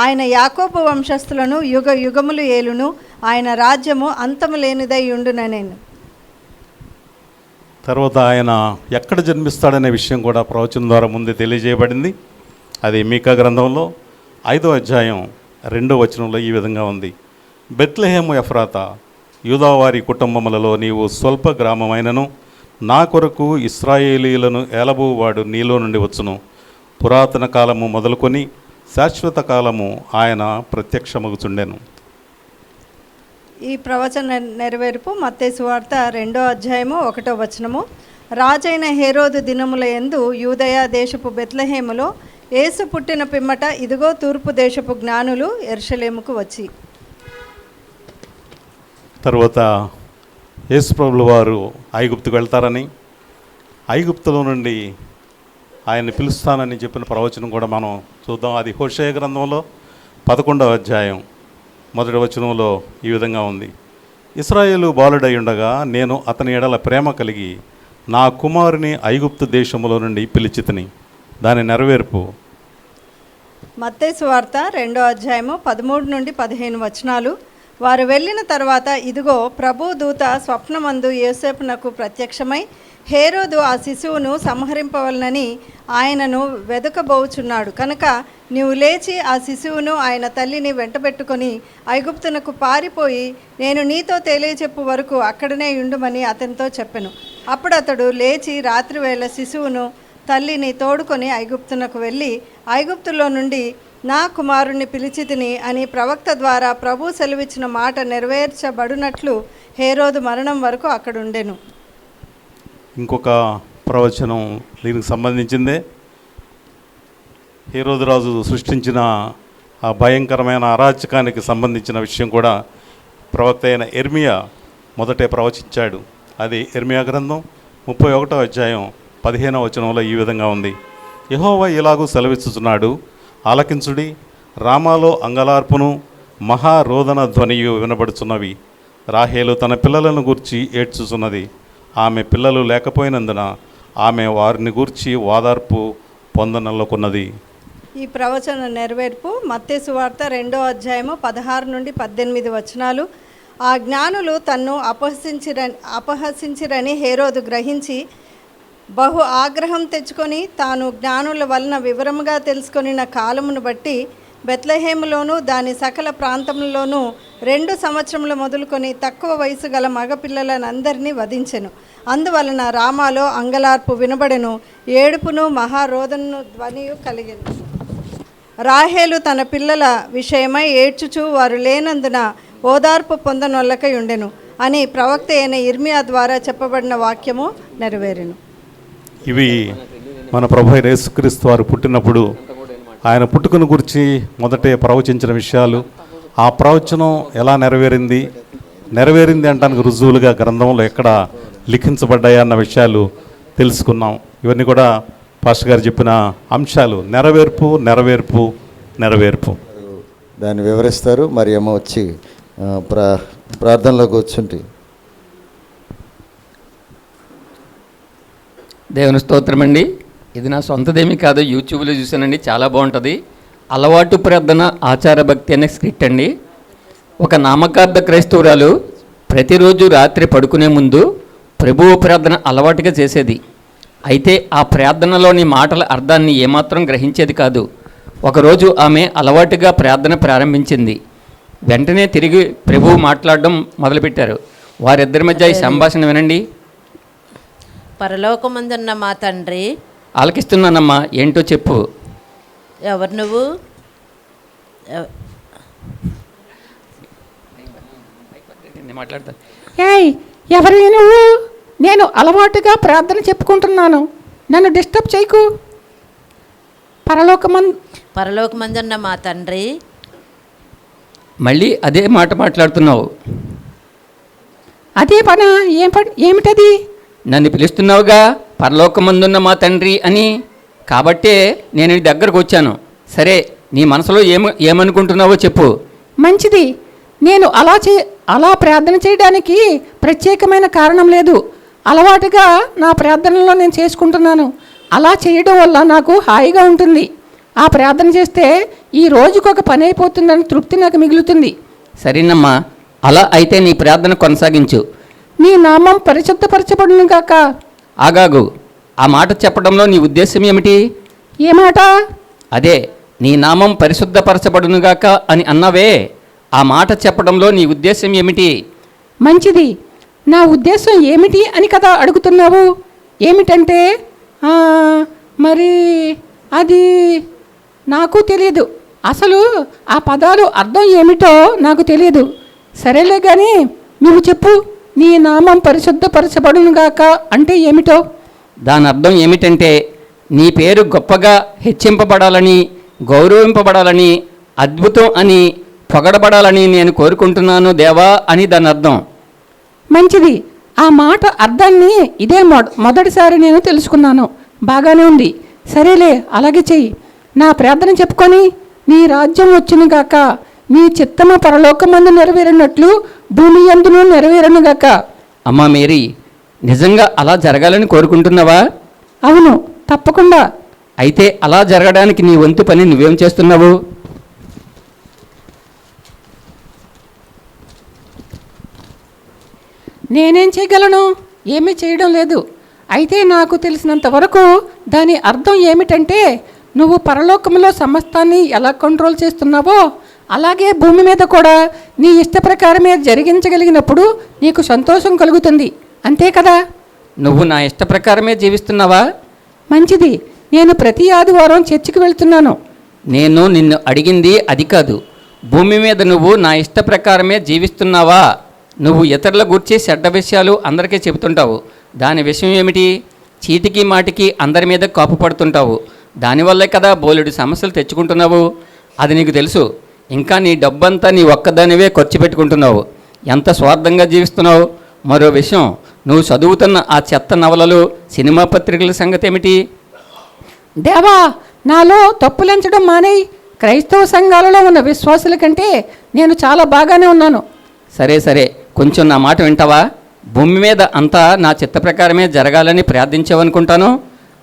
ఆయన యాకోబు వంశస్థులను యుగ యుగములు ఏలును. ఆయన రాజ్యము అంతము లేనిదై ఉండుననేను. తర్వాత ఆయన ఎక్కడ జన్మిస్తాడనే విషయం కూడా ప్రవచనం ద్వారా ముందే తెలియజేయబడింది. అది మీకా గ్రంథంలో 5వ అధ్యాయం 2వ వచనంలో ఈ విధంగా ఉంది. బెత్లెహేము ఎఫ్రాతా, యూదావారి కుటుంబములలో నీవు స్వల్ప గ్రామమైనను నా కొరకు ఇశ్రాయేలీయులను ఏలబోవాడు నీలో నుండి వచ్చును. పురాతన కాలము మొదలుకొని శాశ్వత కాలము ఆయన ప్రత్యక్షమగుచుండెను. ఈ ప్రవచన నెరవేర్పు మత్తయి సువార్త 2వ అధ్యాయము 1వ వచనము. రాజైన హేరోదు దినముల యందు యూదయ దేశపు బెత్లెహేములో యేసు పుట్టిన పిమ్మట ఇదిగో తూర్పు దేశపు జ్ఞానులు యెరూషలేముకు వచ్చి. తర్వాత యేసుప్రభుల వారు ఐగుప్తుకు వెళ్తారని, ఐగుప్తులో నుండి ఆయన్ని పిలుస్తానని చెప్పిన ప్రవచనం కూడా మనం చూద్దాం. అది హోషేయ గ్రంథంలో 11వ అధ్యాయం 1వ వచనంలో ఈ విధంగా ఉంది. ఇశ్రాయేలు బాలుడై ఉండగా నేను అతని ఎడల ప్రేమ కలిగి నా కుమారుని ఐగుప్తు దేశములో నుండి పిలిచితిని. దాని నెరవేర్పు మత్తయి సువార్త 2వ అధ్యాయము 13 నుండి 15 వచనాలు. వారు వెళ్ళిన తర్వాత ఇదిగో ప్రభు దూత స్వప్నమందు యోసేపునకు ప్రత్యక్షమై హేరోదు ఆ శిశువును సంహరింపవలనని ఆయనను వెదకబోచున్నాడు కనుక నీవు లేచి ఆ శిశువును ఆయన తల్లిని వెంటబెట్టుకొని ఐగుప్తునకు పారిపోయి నేను నీతో తెలియచెప్పు వరకు అక్కడనే ఉండుమని అతనితో చెప్పెను. అప్పుడు అతడు లేచి రాత్రివేళ శిశువును తల్లిని తోడుకొని ఐగుప్తునకు వెళ్ళి ఐగుప్తులో నుండి నా కుమారుణ్ణి పిలిచితిని అని ప్రవక్త ద్వారా ప్రభు సెలవిచ్చిన మాట నెరవేర్చబడినట్లు హేరోదు మరణం వరకు అక్కడుండెను. ఇంకొక ప్రవచనం దీనికి సంబంధించిందే. హేరోదు రాజు సృష్టించిన ఆ భయంకరమైన అరాచకానికి సంబంధించిన విషయం కూడా ప్రవక్త అయిన ఇర్మియా మొదటే ప్రవచించాడు. అది ఇర్మియా గ్రంథం 31వ అధ్యాయం 15వ వచనంలో ఈ విధంగా ఉంది. యెహోవా ఇలాగూ సెలవిస్తున్నాడు, ఆలకించుడి, రామాలో అంగలార్పును మహారోదన ధ్వనియు వినబడుచున్నవి. రాహేలు తన పిల్లలను గూర్చి ఏడ్చుచున్నది. ఆమె పిల్లలు లేకపోయినందున ఆమె వారిని గూర్చి ఓదార్పు పొందనల్లుకున్నది. ఈ ప్రవచన నెరవేర్పు మత్తయి సువార్త 2వ అధ్యాయము 16 నుండి 18 వచనాలు. ఆ జ్ఞానులు తన్ను అపహసించిరని హేరోదు గ్రహించి బహు ఆగ్రహం తెచ్చుకొని తాను జ్ఞానుల వలన వివరముగా తెలుసుకొనిన కాలమును బట్టి బెత్లెహేములోను దాని సకల ప్రాంతంలోనూ 2 సంవత్సరములు మొదలుకొని తక్కువ వయసు గల మగపిల్లలనందరినీ వధించెను. అందువలన రామాలో అంగలార్పు వినబడెను, ఏడుపును మహారోదను ధ్వనియు కలిగెను. రాహేలు తన పిల్లల విషయమై ఏడ్చుచు వారు లేనందున ఓదార్పు పొందనొల్లకై ఉండెను అని ప్రవక్త అయిన ఇర్మియా ద్వారా చెప్పబడిన వాక్యము నెరవేరెను. ఇవి మన ప్రభు అయిన యేసుక్రీస్తు వారు పుట్టినప్పుడు ఆయన పుట్టుకను గురించి మొదటే ప్రవచించిన విషయాలు, ఆ ప్రవచనం ఎలా నెరవేరింది అంటానికి రుజువులుగా గ్రంథంలో ఎక్కడ లిఖించబడ్డాయా అన్న విషయాలు తెలుసుకున్నాం. ఇవన్నీ కూడా పాస్టర్ గారు చెప్పిన అంశాలు. నెరవేర్పు దాన్ని వివరిస్తారు. మరి అమ్మ వచ్చి ప్రార్థనలో కూర్చుంటే. దేవుని స్తోత్రం అండి. ఇది నా సొంతదేమీ కాదు, యూట్యూబ్లో చూశానండి, చాలా బాగుంటుంది. అలవాటు ప్రార్థన ఆచార భక్తి అనే స్క్రిప్ట్ అండి. ఒక నామకార్థ క్రైస్తవురాలు ప్రతిరోజు రాత్రి పడుకునే ముందు ప్రభువు ప్రార్థన అలవాటుగా చేసేది. అయితే ఆ ప్రార్థనలోని మాటల అర్థాన్ని ఏమాత్రం గ్రహించేది కాదు. ఒకరోజు ఆమె అలవాటుగా ప్రార్థన ప్రారంభించింది. వెంటనే తిరిగి ప్రభువు మాట్లాడడం మొదలుపెట్టారు. వారిద్దరి మధ్య ఈ సంభాషణ వినండి. పరలోకమందున్న మా తండ్రి. ఆలకిస్తున్నానమ్మా, ఏంటో చెప్పు. ఎవరు నువ్వు? మాట్లాడతా. ఏయ్, ఎవరు నువ్వు? నేను అలవాటుగా ప్రార్థన చెప్పుకుంటున్నాను, నన్ను డిస్టర్బ్ చేయకు. పరలోకమందున్న మా తండ్రి. మళ్ళీ అదే మాట మాట్లాడుతున్నావు. అదే పనా? ఏమిటది? నన్ను పిలుస్తున్నావుగా పరలోకమందున్న మా తండ్రి అని. కాబట్టే నేను నీ దగ్గరకు వచ్చాను. సరే, నీ మనసులో ఏమనుకుంటున్నావో చెప్పు. మంచిది. నేను అలా ప్రార్థన చేయడానికి ప్రత్యేకమైన కారణం లేదు. అలవాటుగా నా ప్రార్థనలో నేను చేసుకుంటున్నాను. అలా చేయడం వల్ల నాకు హాయిగా ఉంటుంది. ఆ ప్రార్థన చేస్తే ఈ రోజుకు ఒక పని అయిపోతుందని తృప్తి నాకు మిగులుతుంది. సరేనమ్మా, అలా అయితే నీ ప్రార్థన కొనసాగించు. నీ నామం పరిశుద్ధపరచబడును గాక. ఆగాగు, ఆ మాట చెప్పడంలో నీ ఉద్దేశం ఏమిటి? ఏ మాట? అదే, నీ నామం పరిశుద్ధపరచబడును గాక అని అన్నవే, ఆ మాట చెప్పడంలో నీ ఉద్దేశం ఏమిటి? మంచిది. నా ఉద్దేశం ఏమిటి అని కదా అడుగుతున్నావు. ఏమిటంటే మరి అది నాకు తెలియదు. అసలు ఆ పదాలు అర్థం ఏమిటో నాకు తెలియదు. సరేలే కానీ నువ్వు చెప్పు. నీ నామం పరిశుద్ధపరచబడునుగాక అంటే ఏమిటో? దాని అర్థం ఏమిటంటే నీ పేరు గొప్పగా హెచ్చింపబడాలని, గౌరవింపబడాలని, అద్భుతం అని, పొగడబడాలని నేను కోరుకుంటున్నాను దేవా అని దాని అర్థం. మంచిది. ఆ మాట అర్థాన్ని ఇదే మొదటిసారి నేను తెలుసుకున్నాను. బాగానే ఉంది. సరేలే, అలాగే చెయ్యి. నా ప్రార్థన చెప్పుకొని, నీ రాజ్యం వచ్చునుగాక, నీ చిత్తము పరలోకమందు నెరవేరినట్లు భూమి యందును నెరవేరునుగాక. అమ్మా మేరీ, నిజంగా అలా జరగాలని కోరుకుంటున్నావా? అవును, తప్పకుండా. అయితే అలా జరగడానికి నీ వంతు పని నువ్వేం చేస్తున్నావు? నేనేం చేయగలను? ఏమీ చేయడం లేదు. అయితే నాకు తెలిసినంత వరకు దాని అర్థం ఏమిటంటే, నువ్వు పరలోకంలో సమస్తాన్ని ఎలా కంట్రోల్ చేస్తున్నావో అలాగే భూమి మీద కూడా నీ ఇష్ట ప్రకారమే జరిగించగలిగినప్పుడు నీకు సంతోషం కలుగుతుంది. అంతే కదా? నువ్వు నా ఇష్ట ప్రకారమే జీవిస్తున్నావా? మంచిది. నేను ప్రతి ఆదివారం చర్చికి వెళ్తున్నాను. నేను నిన్ను అడిగింది అది కాదు. భూమి మీద నువ్వు నా ఇష్ట ప్రకారమే జీవిస్తున్నావా? నువ్వు ఇతరుల గురించి చెడ్డ విషయాలు అందరికీ చెబుతుంటావు. దాని విషయం ఏమిటి? చీటికి మాటికి అందరి మీద కాపు పడుతుంటావు. దానివల్లే కదా బోలెడు సమస్యలు తెచ్చుకుంటున్నావు. అది నీకు తెలుసు. ఇంకా నీ డబ్బంతా నీ ఒక్కదానివే ఖర్చు పెట్టుకుంటున్నావు. ఎంత స్వార్థంగా జీవిస్తున్నావు. మరో విషయం, నువ్వు చదువుతున్న ఆ చెత్త నవలలు, సినిమా పత్రికల సంగతి ఏమిటి? దేవా, నాలో తప్పులెంచడం మానేయి. క్రైస్తవ సంఘాలలో ఉన్న విశ్వాసుల కంటే నేను చాలా బాగానే ఉన్నాను. సరే సరే, కొంచెం నా మాట వింటావా? భూమి మీద అంతా నా చిత్త ప్రకారమే జరగాలని ప్రార్థించావనుకుంటాను.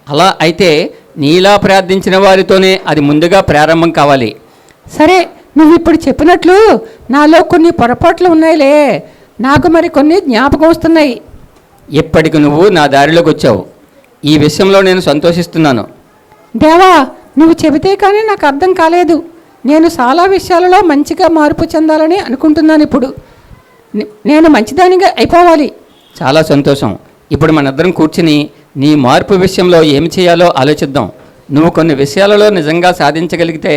అలా అయితే నీలా ప్రార్థించిన వారితోనే అది ముందుగా ప్రారంభం కావాలి. సరే, నువ్వు ఇప్పుడు చెప్పినట్లు నాలో కొన్ని పొరపాట్లు ఉన్నాయిలే. నాకు మరి కొన్ని జ్ఞాపకం వస్తున్నాయి. ఇప్పటికి నువ్వు నా దారిలోకి వచ్చావు. ఈ విషయంలో నేను సంతోషిస్తున్నాను. దేవా, నువ్వు చెబితే కానీ నాకు అర్థం కాలేదు. నేను చాలా విషయాలలో మంచిగా మార్పు చెందాలని అనుకుంటున్నాను. ఇప్పుడు నేను మంచిదానిగా అయిపోవాలి. చాలా సంతోషం. ఇప్పుడు మనిద్దరం కూర్చుని నీ మార్పు విషయంలో ఏమి చేయాలో ఆలోచిద్దాం. నువ్వు కొన్ని విషయాలలో నిజంగా సాధించగలిగితే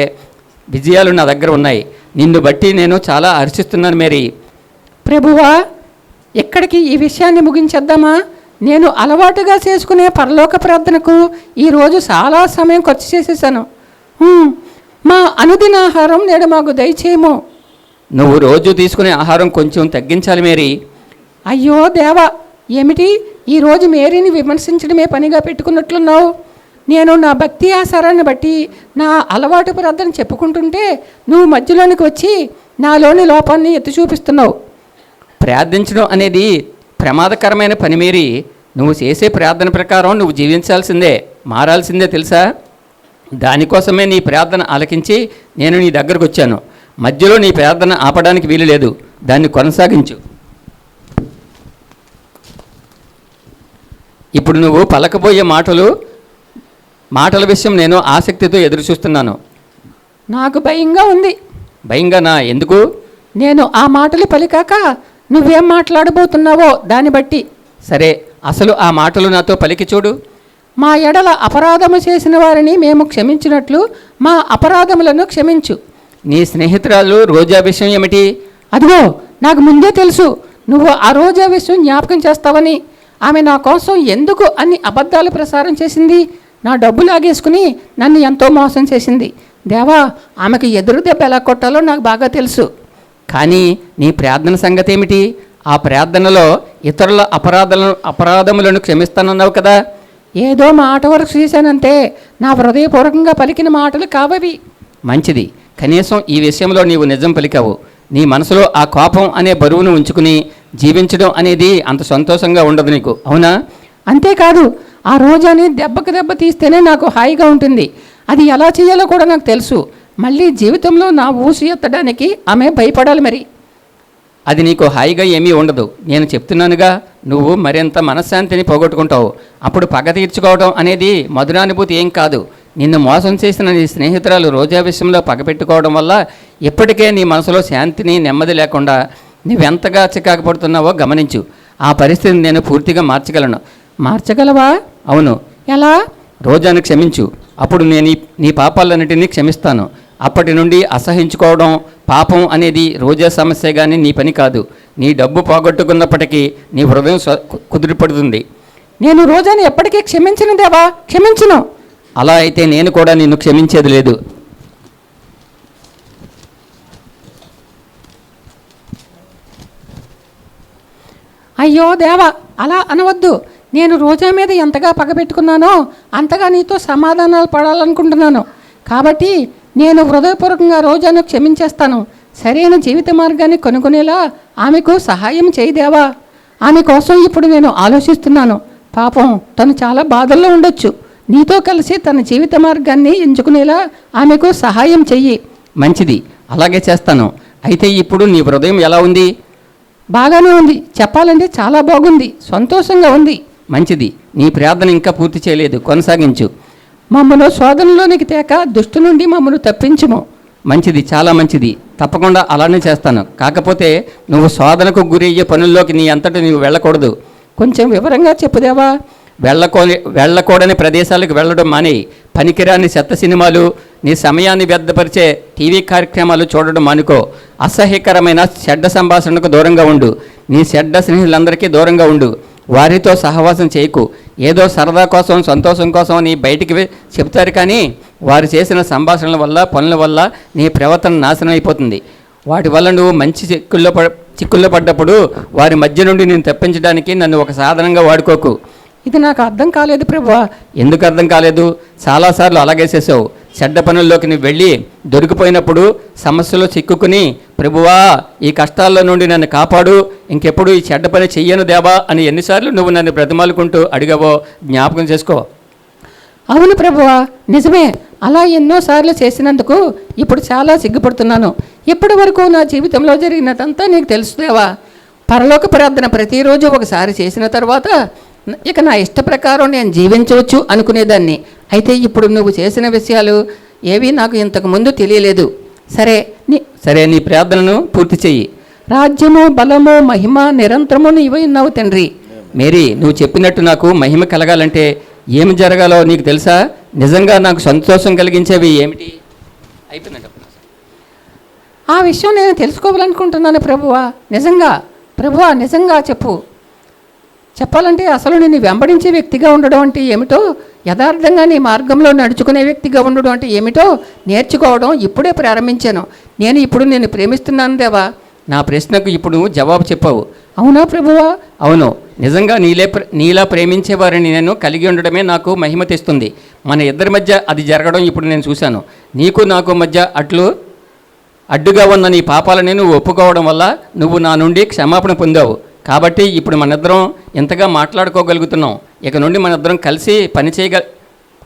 విజయాలు నా దగ్గర ఉన్నాయి. నిన్ను బట్టి నేను చాలా హర్షిస్తున్నాను మేరీ. ప్రభువా, ఎక్కడికి ఈ విషయాన్ని ముగించేద్దామా? నేను అలవాటుగా చేసుకునే పరలోక ప్రార్థనకు ఈరోజు చాలా సమయం ఖర్చు చేసేసాను. మా అనుదిన ఆహారం నేడు మాకు దయచేయము. నువ్వు రోజు తీసుకునే ఆహారం కొంచెం తగ్గించాలి మేరీ. అయ్యో దేవా, ఏమిటి ఈరోజు మేరీని విమర్శించడమే పనిగా పెట్టుకున్నట్లున్నావు? నేను నా భక్తి ఆచారాన్ని బట్టి నా అలవాటు ప్రార్థన చెప్పుకుంటుంటే నువ్వు మధ్యలోనికి వచ్చి నాలోని లోపాన్ని ఎత్తి చూపిస్తున్నావు. ప్రార్థించడం అనేది ప్రమాదకరమైన పని మేరీ. నువ్వు చేసే ప్రార్థన ప్రకారం నువ్వు జీవించాల్సిందే, మారాల్సిందే తెలుసా? దానికోసమే నీ ప్రార్థన ఆలకించి నేను నీ దగ్గరకు వచ్చాను. మధ్యలో నీ ప్రార్థన ఆపడానికి వీలు లేదు. దాన్ని కొనసాగించు. ఇప్పుడు నువ్వు పలకబోయే మాటల విషయం నేను ఆసక్తితో ఎదురు చూస్తున్నాను. నాకు భయంగా ఉంది. భయంగానా? ఎందుకు? నేను ఆ మాటలు పలికాక నువ్వేం మాట్లాడబోతున్నావో దాన్ని బట్టి. సరే, అసలు ఆ మాటలు నాతో పలికి చూడు. మా ఎడల అపరాధము చేసిన వారిని మేము క్షమించినట్లు మా అపరాధములను క్షమించు. నీ స్నేహితురాలు రోజా విషయం ఏమిటి? అదిగో, నాకు ముందే తెలుసు నువ్వు ఆ రోజా విషయం జ్ఞాపకం చేస్తావని. ఆమె నా కోసం ఎందుకు అన్ని అబద్ధాలు ప్రసారం చేసింది? నా డబ్బు లాగేసుకుని నన్ను ఎంతో మోసం చేసింది. దేవా, ఆమెకు ఎదురు దెబ్బ ఎలా కొట్టాలో నాకు బాగా తెలుసు. కానీ నీ ప్రార్థన సంగతి ఏమిటి? ఆ ప్రార్థనలో ఇతరుల అపరాధములను క్షమిస్తానన్నావు కదా. ఏదో మాట వరకు చేశానంతే. నా హృదయపూర్వకంగా పలికిన మాటలు కావవి. మంచిది. కనీసం ఈ విషయంలో నీవు నిజం పలికావు. నీ మనసులో ఆ కోపం అనే బరువును ఉంచుకుని జీవించడం అనేది అంత సంతోషంగా ఉండదు నీకు, అవునా? అంతేకాదు, ఆ రోజాని దెబ్బకు దెబ్బ తీస్తేనే నాకు హాయిగా ఉంటుంది. అది ఎలా చేయాలో కూడా నాకు తెలుసు. మళ్ళీ జీవితంలో నా ఊసు ఎత్తడానికి ఆమె భయపడాలి. మరి అది నీకు హాయిగా ఏమీ ఉండదు. నేను చెప్తున్నానుగా, నువ్వు మరింత మనశ్శాంతిని పోగొట్టుకుంటావు. అప్పుడు పగ తీర్చుకోవడం అనేది మధురానుభూతి ఏం కాదు. నిన్ను మోసం చేసిన నీ స్నేహితురాలు రోజా విషయంలో పగపెట్టుకోవడం వల్ల ఇప్పటికే నీ మనసులో శాంతిని, నెమ్మది లేకుండా నువ్వెంతగా చికాకు పడుతున్నావో గమనించు. ఆ పరిస్థితిని నేను పూర్తిగా మార్చగలను. మార్చగలవా? అవును. ఎలా? రోజాను క్షమించు. అప్పుడు నేను నీ పాపాలన్నిటినీ క్షమిస్తాను. అప్పటి నుండి అసహించుకోవడం, పాపం అనేది రోజా సమస్య కానీ నీ పని కాదు. నీ డబ్బు పోగొట్టుకున్నప్పటికీ నీ హృదయం కుదిరిపడుతుంది. నేను రోజాని ఎప్పటికీ క్షమించను దేవా, క్షమించను. అలా అయితే నేను కూడా నిన్ను క్షమించేది లేదు. అయ్యో దేవా, అలా అనవద్దు. నేను రోజా మీద ఎంతగా పగబెట్టుకున్నానో అంతగా నీతో సమాధానాలు పడాలనుకుంటున్నాను. కాబట్టి నేను హృదయపూర్వకంగా రోజాను క్షమించేస్తాను. సరైన జీవిత మార్గాన్ని కనుగొనేలా ఆమెకు సహాయం చేయదేవా. ఆమె కోసం ఇప్పుడు నేను ఆలోచిస్తున్నాను. పాపం, తను చాలా బాధల్లో ఉండొచ్చు. నీతో కలిసి తన జీవిత మార్గాన్ని ఎంచుకునేలా ఆమెకు సహాయం చెయ్యి. మంచిది, అలాగే చేస్తాను. అయితే ఇప్పుడు నీ హృదయం ఎలా ఉంది? బాగానే ఉంది. చెప్పాలంటే చాలా బాగుంది, సంతోషంగా ఉంది. మంచిది. నీ ప్రార్థన ఇంకా పూర్తి చేయలేదు, కొనసాగించు. మమ్మను శోధనలోనికి తేక దుష్టు నుండి మమ్మను తప్పించుము. మంచిది, చాలా మంచిది. తప్పకుండా అలానే చేస్తాను. కాకపోతే నువ్వు శోధనకు గురి అయ్యే పనుల్లోకి నీ అంతటా నీవు వెళ్ళకూడదు. కొంచెం వివరంగా చెప్పుదేవా. వెళ్ళకూడని ప్రదేశాలకు వెళ్ళడం మానేయి. పనికిరాని చెత్త సినిమాలు, నీ సమయాన్ని వ్యర్థపరిచే టీవీ కార్యక్రమాలు చూడడం మానుకో. అసహ్యకరమైన చెడ్డ సంభాషణకు దూరంగా ఉండు. నీ చెడ్డ స్నేహితులందరికీ దూరంగా ఉండు. వారితో సహవాసం చేయకు. ఏదో సరదా కోసం సంతోషం కోసం నీ బయటికి చెప్తారు, కానీ వారు చేసిన సంభాషణల వల్ల పనుల వల్ల నీ ప్రవర్తన నాశనం అయిపోతుంది. వాటి వల్ల నువ్వు మంచి చిక్కుల్లో పడ్డప్పుడు వారి మధ్య నుండి నేను తప్పించడానికి నన్ను ఒక సాధనంగా వాడుకోకు. ఇది నాకు అర్థం కాలేదు ప్రభువా. ఎందుకు అర్థం కాలేదు? చాలాసార్లు అలాగే చేసావు. చెడ్డ పనుల్లోకి నువ్వు వెళ్ళి దొరికిపోయినప్పుడు సమస్యలో చిక్కుకుని, ప్రభువా ఈ కష్టాల్లో నుండి నన్ను కాపాడు, ఇంకెప్పుడు ఈ చెడ్డ పని చెయ్యను దేవా అని ఎన్నిసార్లు నువ్వు నన్ను బ్రతిమాలుకుంటూ అడిగావో జ్ఞాపకం చేసుకో. అవును ప్రభువా, నిజమే. అలా ఎన్నోసార్లు చేసినందుకు ఇప్పుడు చాలా సిగ్గుపడుతున్నాను. ఇప్పటి వరకు నా జీవితంలో జరిగినదంతా నీకు తెలుసు దేవా. పరలోక ప్రార్థన ప్రతిరోజు ఒకసారి చేసిన తర్వాత ఇక నా ఇష్ట ప్రకారం నేను జీవించవచ్చు అనుకునేదాన్ని. అయితే ఇప్పుడు నువ్వు చేసిన విషయాలు ఏవి నాకు ఇంతకు ముందు తెలియలేదు. సరే నీ ప్రార్థనను పూర్తి చెయ్యి. రాజ్యము, బలము, మహిమ నిరంతరము నీవై ఉన్నావు తండ్రి. మేరీ, నువ్వు చెప్పినట్టు నాకు మహిమ కలగాలంటే ఏమి జరగాలో నీకు తెలుసా? నిజంగా నాకు సంతోషం కలిగించేవి ఏమిటి? అయిపోయిందంట. ఆ విషయం నేను తెలుసుకోవాలనుకుంటున్నాను ప్రభువా. నిజంగా చెప్పాలంటే అసలు నేను వెంబడించే వ్యక్తిగా ఉండడం అంటే ఏమిటో, యథార్థంగా నీ మార్గంలో నడుచుకునే వ్యక్తిగా ఉండడం అంటే ఏమిటో నేర్చుకోవడం ఇప్పుడే ప్రారంభించాను. నేను ప్రేమిస్తున్నాను దేవా. నా ప్రశ్నకు ఇప్పుడు జవాబు చెప్పావు. అవునా ప్రభువా? అవును. నిజంగా నీలా ప్రేమించేవారిని నేను కలిగి ఉండడమే నాకు మహిమ తెస్తుంది. మన ఇద్దరి మధ్య అది జరగడం ఇప్పుడు నేను చూశాను. నీకు నాకు మధ్య అడ్డుగా ఉన్న నీ పాపాలని నువ్వు ఒప్పుకోవడం వల్ల నువ్వు నా నుండి క్షమాపణ పొందావు. కాబట్టి ఇప్పుడు మనిద్దరం ఎంతగా మాట్లాడుకోగలుగుతున్నాం. ఇక నుండి మనిద్దరం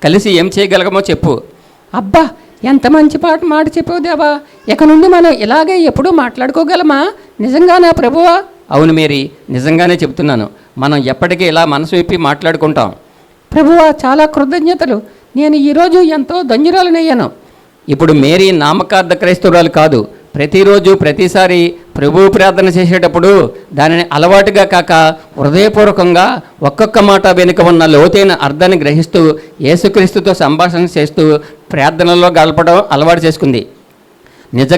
కలిసి ఏం చేయగలగమో చెప్పు. అబ్బా, ఎంత మంచి మాట చెప్పావు దేవా. ఇక నుండి మనం ఇలాగే ఎప్పుడూ మాట్లాడుకోగలమా? నిజంగా నా ప్రభువా? అవును మేరీ, నిజంగానే చెప్తున్నాను. మనం ఎప్పటికీ ఇలా మనసు విప్పి మాట్లాడుకుంటాం. ప్రభువా, చాలా కృతజ్ఞతలు. నేను ఈరోజు ఎంతో ధన్యురాలనయ్యాను. ఇప్పుడు మేరీ నామకార్థ క్రైస్తవురాలు కాదు. ప్రతిరోజు ప్రతిసారి ప్రభువు ప్రార్థన చేసేటప్పుడు దానిని అలవాటుగా కాక హృదయపూర్వకంగా ఒక్కొక్క మాట వెనుక ఉన్న లోతైన అర్థాన్ని గ్రహిస్తూ యేసుక్రీస్తుతో సంభాషణ చేస్తూ ప్రార్థనలో గడపడం అలవాటు చేసుకుంది. నిజ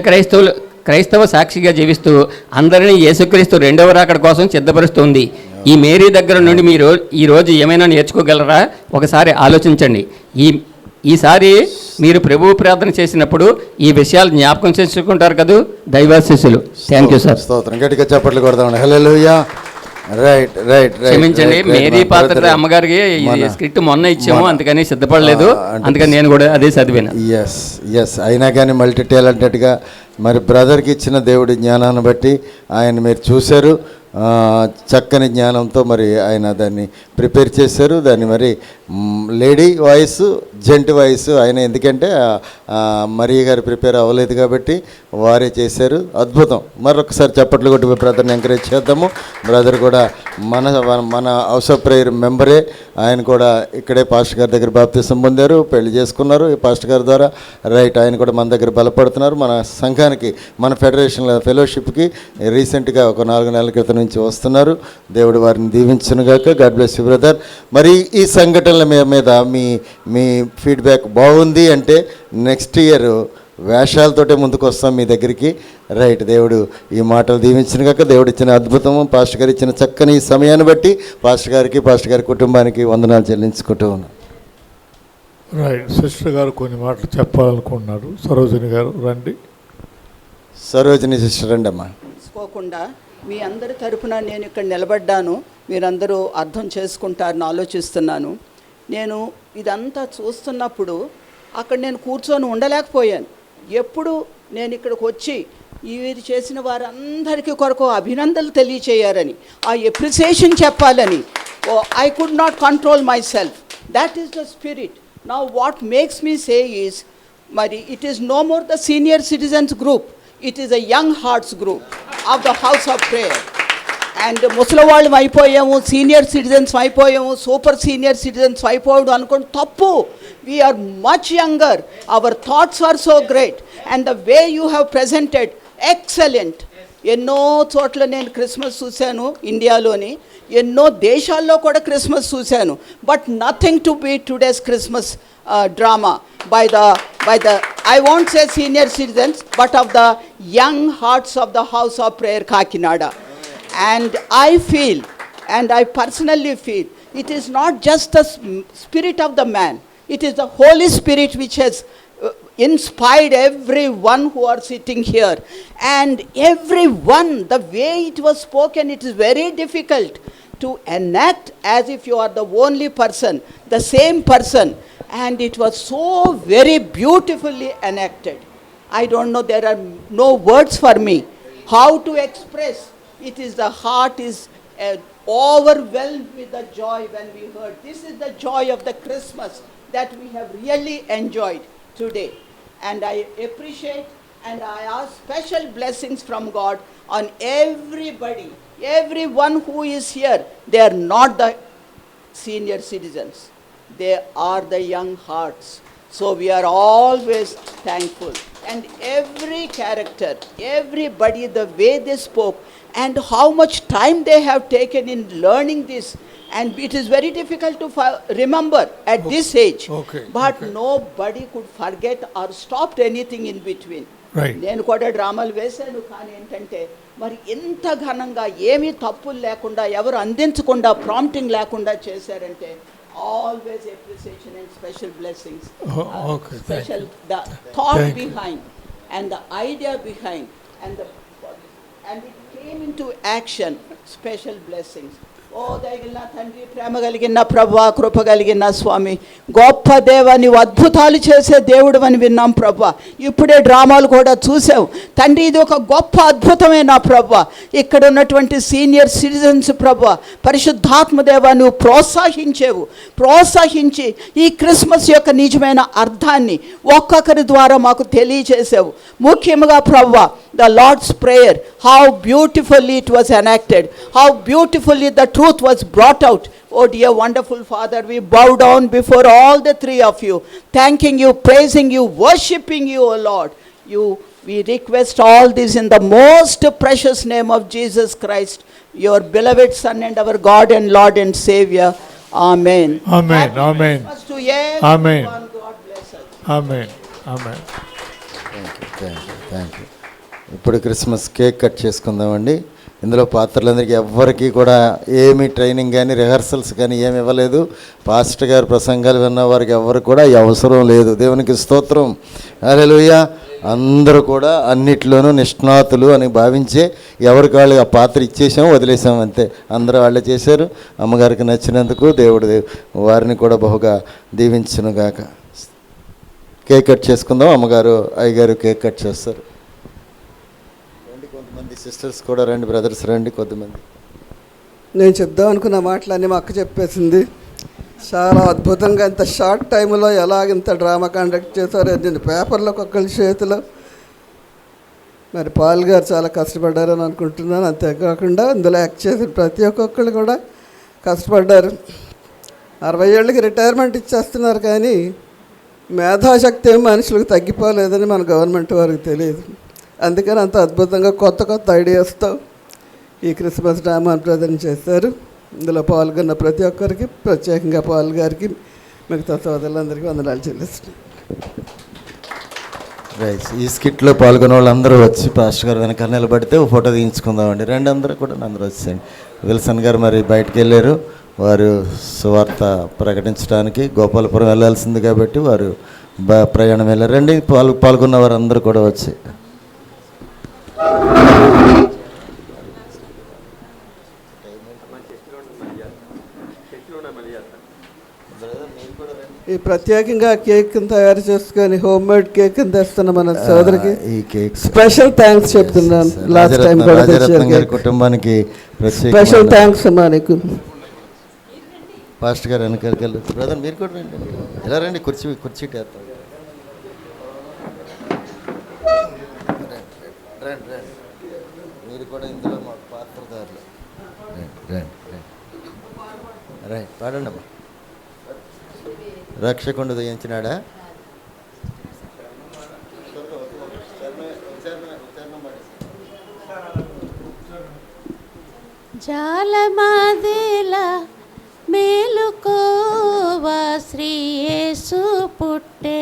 క్రైస్తవ సాక్షిగా జీవిస్తూ అందరినీ యేసుక్రీస్తు రెండవ రాకడ కోసం సిద్ధపరుస్తుంది. ఈ మేరీ దగ్గర నుండి మీరు ఈరోజు ఏమైనా నేర్చుకోగలరా? ఒకసారి ఆలోచించండి. ఈసారి మీరు ప్రభువు ప్రార్థన చేసినప్పుడు ఈ విషయాలు జ్ఞాపకం చేసుకుంటారు కదా దైవాశీస్సులు. Thank you sir. స్తోత్రం. గట్టిగా చప్పట్లు కొడదాం. హల్లెలూయా. రైట్. క్షమించండి, మేరీ పాత్ర అమ్మగారికి స్క్రిప్ట్ మొన్న ఇచ్చాము, అందుకని సిద్ధపడలేదు. అందుకని నేను కూడా అదే చదివాను. ఎస్ అయినా కానీ మల్టీ టాలెంటెడ్గా మరి బ్రదర్కి ఇచ్చిన దేవుడి జ్ఞానాన్ని బట్టి ఆయన మీరు చూశారు. చక్కని జ్ఞానంతో మరి ఆయన దాన్ని ప్రిపేర్ చేశారు. దాన్ని మరి లేడీ వాయిస్, జెంట్ వాయిస్ ఆయన, ఎందుకంటే మరియ గారు ప్రిపేర్ అవ్వలేదు కాబట్టి వారే చేశారు. అద్భుతం. మరొకసారి చప్పట్లు కొట్టి బ్రదర్ని ఎంకరేజ్ చేద్దాము. బ్రదర్ కూడా మన హౌస్ ఆఫ్ ప్రేయర్ మెంబరే. ఆయన కూడా ఇక్కడే పాస్టర్ గారి దగ్గర బాప్తిసం పొందారు, పెళ్లి చేసుకున్నారు ఈ పాస్టర్ గారి ద్వారా. రైట్. ఆయన కూడా మన దగ్గర బలపడుతున్నారు. మన సంఘానికి, మన ఫెడరేషన్ ఫెలోషిప్కి రీసెంట్గా ఒక 4 నెలల క్రితం నుంచి వస్తున్నారు. దేవుడు వారిని దీవించునుగాక. God bless you brother. మరి ఈ సంఘటనల మీద మీ ఫీడ్బ్యాక్ బాగుంది అంటే నెక్స్ట్ ఇయర్ వేషాలతోటే ముందుకు వస్తాం మీ దగ్గరికి. రైట్. దేవుడు ఈ మాటలు దీవించినగాక. దేవుడు ఇచ్చిన అద్భుతం, పాస్టర్ గారు ఇచ్చిన చక్కని సమయాన్ని బట్టి పాస్టర్ గారి కుటుంబానికి వందనాలు చెల్లించుకుంటూ ఉన్నాం. రైట్. సిస్టర్ గారు కొన్ని మాటలు చెప్పాలనుకున్నారు. సరోజిని గారు రండి. సరోజిని సిస్టర్ రండి అమ్మా. తీసుకోకుండా మీ అందరి తరపున నేను ఇక్కడ నిలబడ్డాను. మీరందరూ అర్థం చేసుకుంటారని ఆలోచిస్తున్నాను. నేను ఇదంతా చూస్తున్నప్పుడు అక్కడ నేను కూర్చొని ఉండలేకపోయాను. ఎప్పుడు నేను ఇక్కడికి వచ్చి వీరు చేసిన వారందరికీ కొరకు అభినందనలు తెలియచేయాలని, ఆ ఎప్రిసియేషన్ చెప్పాలని, I could not control myself. That is the spirit. Now what makes me say is, మరి it is no more the senior citizens group, it is a young hearts group of the house of prayer. And ముసలివాళ్ళం అయిపోయాము, senior citizens అయిపోయాము, super senior citizens అయిపోయాడు అనుకోండి, తప్పు. We are much younger. Our thoughts are so great and the way you have presented excellent. ఎన్నో చోట్ల నేను Christmas చూశాను, ఇండియాలోని ఎన్నో దేశాల్లో కూడా క్రిస్మస్ చూశాను. But nothing to be today's Christmas drama by the I won't say senior citizens, but of the young hearts of the House of Prayer Kakinada. And I feel and I personally feel it is not just the spirit of the man, it is the Holy Spirit which has inspired everyone who are sitting here. And everyone, the way it was spoken, it is very difficult to enact as if you are the only person, the same person. And it was so very beautifully enacted. I don't know, there are no words for me how to express. It is, the heart is overwhelmed with the joy when we heard. This is the joy of the Christmas that we have really enjoyed today. And I appreciate and I ask special blessings from God on everybody, everyone who is here. They are not the senior citizens, they are the young hearts. So we are always thankful. And every character, everybody, the way they spoke and how much time they have taken in learning this. And it is very difficult to remember at this age. But nobody could forget or stopped anything in between. నేను కూడా డ్రామాలు వేశాను, కానీ ఏంటంటే మరి ఇంత ఘనంగా ఏమీ తప్పులు లేకుండా ఎవరు అందించకుండా ప్రాంప్టింగ్ లేకుండా చేశారంటే always appreciation and special blessings. Special the thought behind and the idea behind and it came into action. Special blessings. ఓ దయగలిగిన తండ్రి, ప్రేమ కలిగిన ప్రభువా, కృప కలిగిన స్వామి, గొప్ప దేవా, నీవు అద్భుతాలు చేసే దేవుడు అని విన్నాం ప్రభువా. ఇప్పుడే డ్రామాలు కూడా చూసావు తండ్రి. ఇది ఒక గొప్ప అద్భుతమే నా ప్రభువా. ఇక్కడ ఉన్నటువంటి సీనియర్ సిటిజన్స్ ప్రభువా, పరిశుద్ధాత్మ దేవా, నువ్వు ప్రోత్సహించి ఈ క్రిస్మస్ యొక్క నిజమైన అర్థాన్ని ఒక్కొక్కరి ద్వారా మాకు తెలియచేసావు. ముఖ్యంగా ప్రభువా, the Lord's Prayer, how beautifully it was enacted, how beautifully the truth was brought out. Oh dear wonderful Father, we bow down before all the three of you, thanking you, praising you, worshipping you, O Lord. We request all this in the most precious name of Jesus Christ, your beloved Son and our God and Lord and Savior. Amen. Amen. Amen. To everyone, Amen. God bless us. Amen. Amen. Thank you. ఇప్పుడు Christmas cake cut చేసుకుందామండి. ఇందులో పాత్రలందరికీ ఎవ్వరికీ కూడా ఏమీ training కానీ rehearsals కానీ ఏమి ఇవ్వలేదు. పాస్టర్ గారు ప్రసంగాలు విన్న వారికి ఎవరు కూడా ఈ అవసరం లేదు. దేవునికి స్తోత్రం, హల్లెలూయా. అందరూ కూడా అన్నిట్లోనూ నిష్ణాతులు అని భావించే ఎవరికి వాళ్ళు ఆ పాత్ర ఇచ్చేసాము, వదిలేసాము అంతే. అందరూ వాళ్ళే చేశారు. అమ్మగారికి నచ్చినందుకు దేవుడు వారిని కూడా బహుగా దీవించునుగాక. కేక్ కట్ చేసుకుందాం. అమ్మగారు అయ్యగారు కేక్ కట్ చేస్తారు. కొంతమంది సిస్టర్స్ కూడా రండి, బ్రదర్స్ రండి కొద్దిమంది. నేను చెప్దాం అనుకున్న మాటలన్నీ మా అక్క చెప్పేసింది. చాలా అద్భుతంగా ఇంత షార్ట్ టైంలో ఎలాగింత డ్రామా కండక్ట్ చేశారో నేను పేపర్లో ఒక్కళ్ళ చేతిలో. మరి పాల్ గారు చాలా కష్టపడ్డారని అనుకుంటున్నాను. అంతేకాకుండా ఇందులో యాక్ట్ చేసిన ప్రతి ఒక్కొక్కళ్ళు కూడా కష్టపడ్డారు. 60 ఏళ్ళకి రిటైర్మెంట్ ఇచ్చేస్తున్నారు, కానీ మేధాశక్తి ఏమి మనుషులకు తగ్గిపోలేదని మన గవర్నమెంట్ వారికి తెలియదు. అందుకని అంత అద్భుతంగా కొత్త ఐడియాస్తో ఈ క్రిస్మస్ డ్రామాను ప్రదర్శన చేశారు. ఇందులో పాల్గొన్న ప్రతి ఒక్కరికి, ప్రత్యేకంగా పాల్ గారికి, మిగతా సోదరులందరికీ వందనాలు చెల్లిస్తున్నాను. రైట్. ఈ స్కిట్లో పాల్గొన్న వాళ్ళందరూ వచ్చి పాస్టర్ గారు వెనకాల నిలబడితే ఒక ఫోటో తీయించుకుందామండి. రండి అందరూ కూడా, అందరూ వచ్చేయండి. విల్సన్ గారు మరి బయటకు వెళ్ళారు, వారు సువార్త ప్రకటించడానికి గోపాలపురం వెళ్ళాల్సింది కాబట్టి వారు ప్రయాణం వెళ్ళారు. రండి, పాల్గొన్న వారు అందరూ కూడా వచ్చి. ఈ ప్రత్యేకంగా కేక్ తయారు చేసుకొని హోమ్ మేడ్ కేక్ తెస్తున్న మన సోదరికి ఈ కేక్ స్పెషల్ థ్యాంక్స్ చెప్తున్నాను. లాస్ట్ టైం కూడా కుటుంబానికి స్పెషల్ థ్యాంక్స్ అమ్మా నీకు. పాస్టర్ గారు వెనకాలకి వెళ్ళి, బ్రదర్ మీరు కూడా రండి, ఎలా రండి, కుర్చీ టేస్తాం. మీరు కూడా ఇందులో మాకు పాత్రదారులు. రైట్, పాడండి అమ్మా. రక్షకుండు దయించినాడా? జాలమాదేల మేలుకోవా, శ్రీ యేసు పుట్టే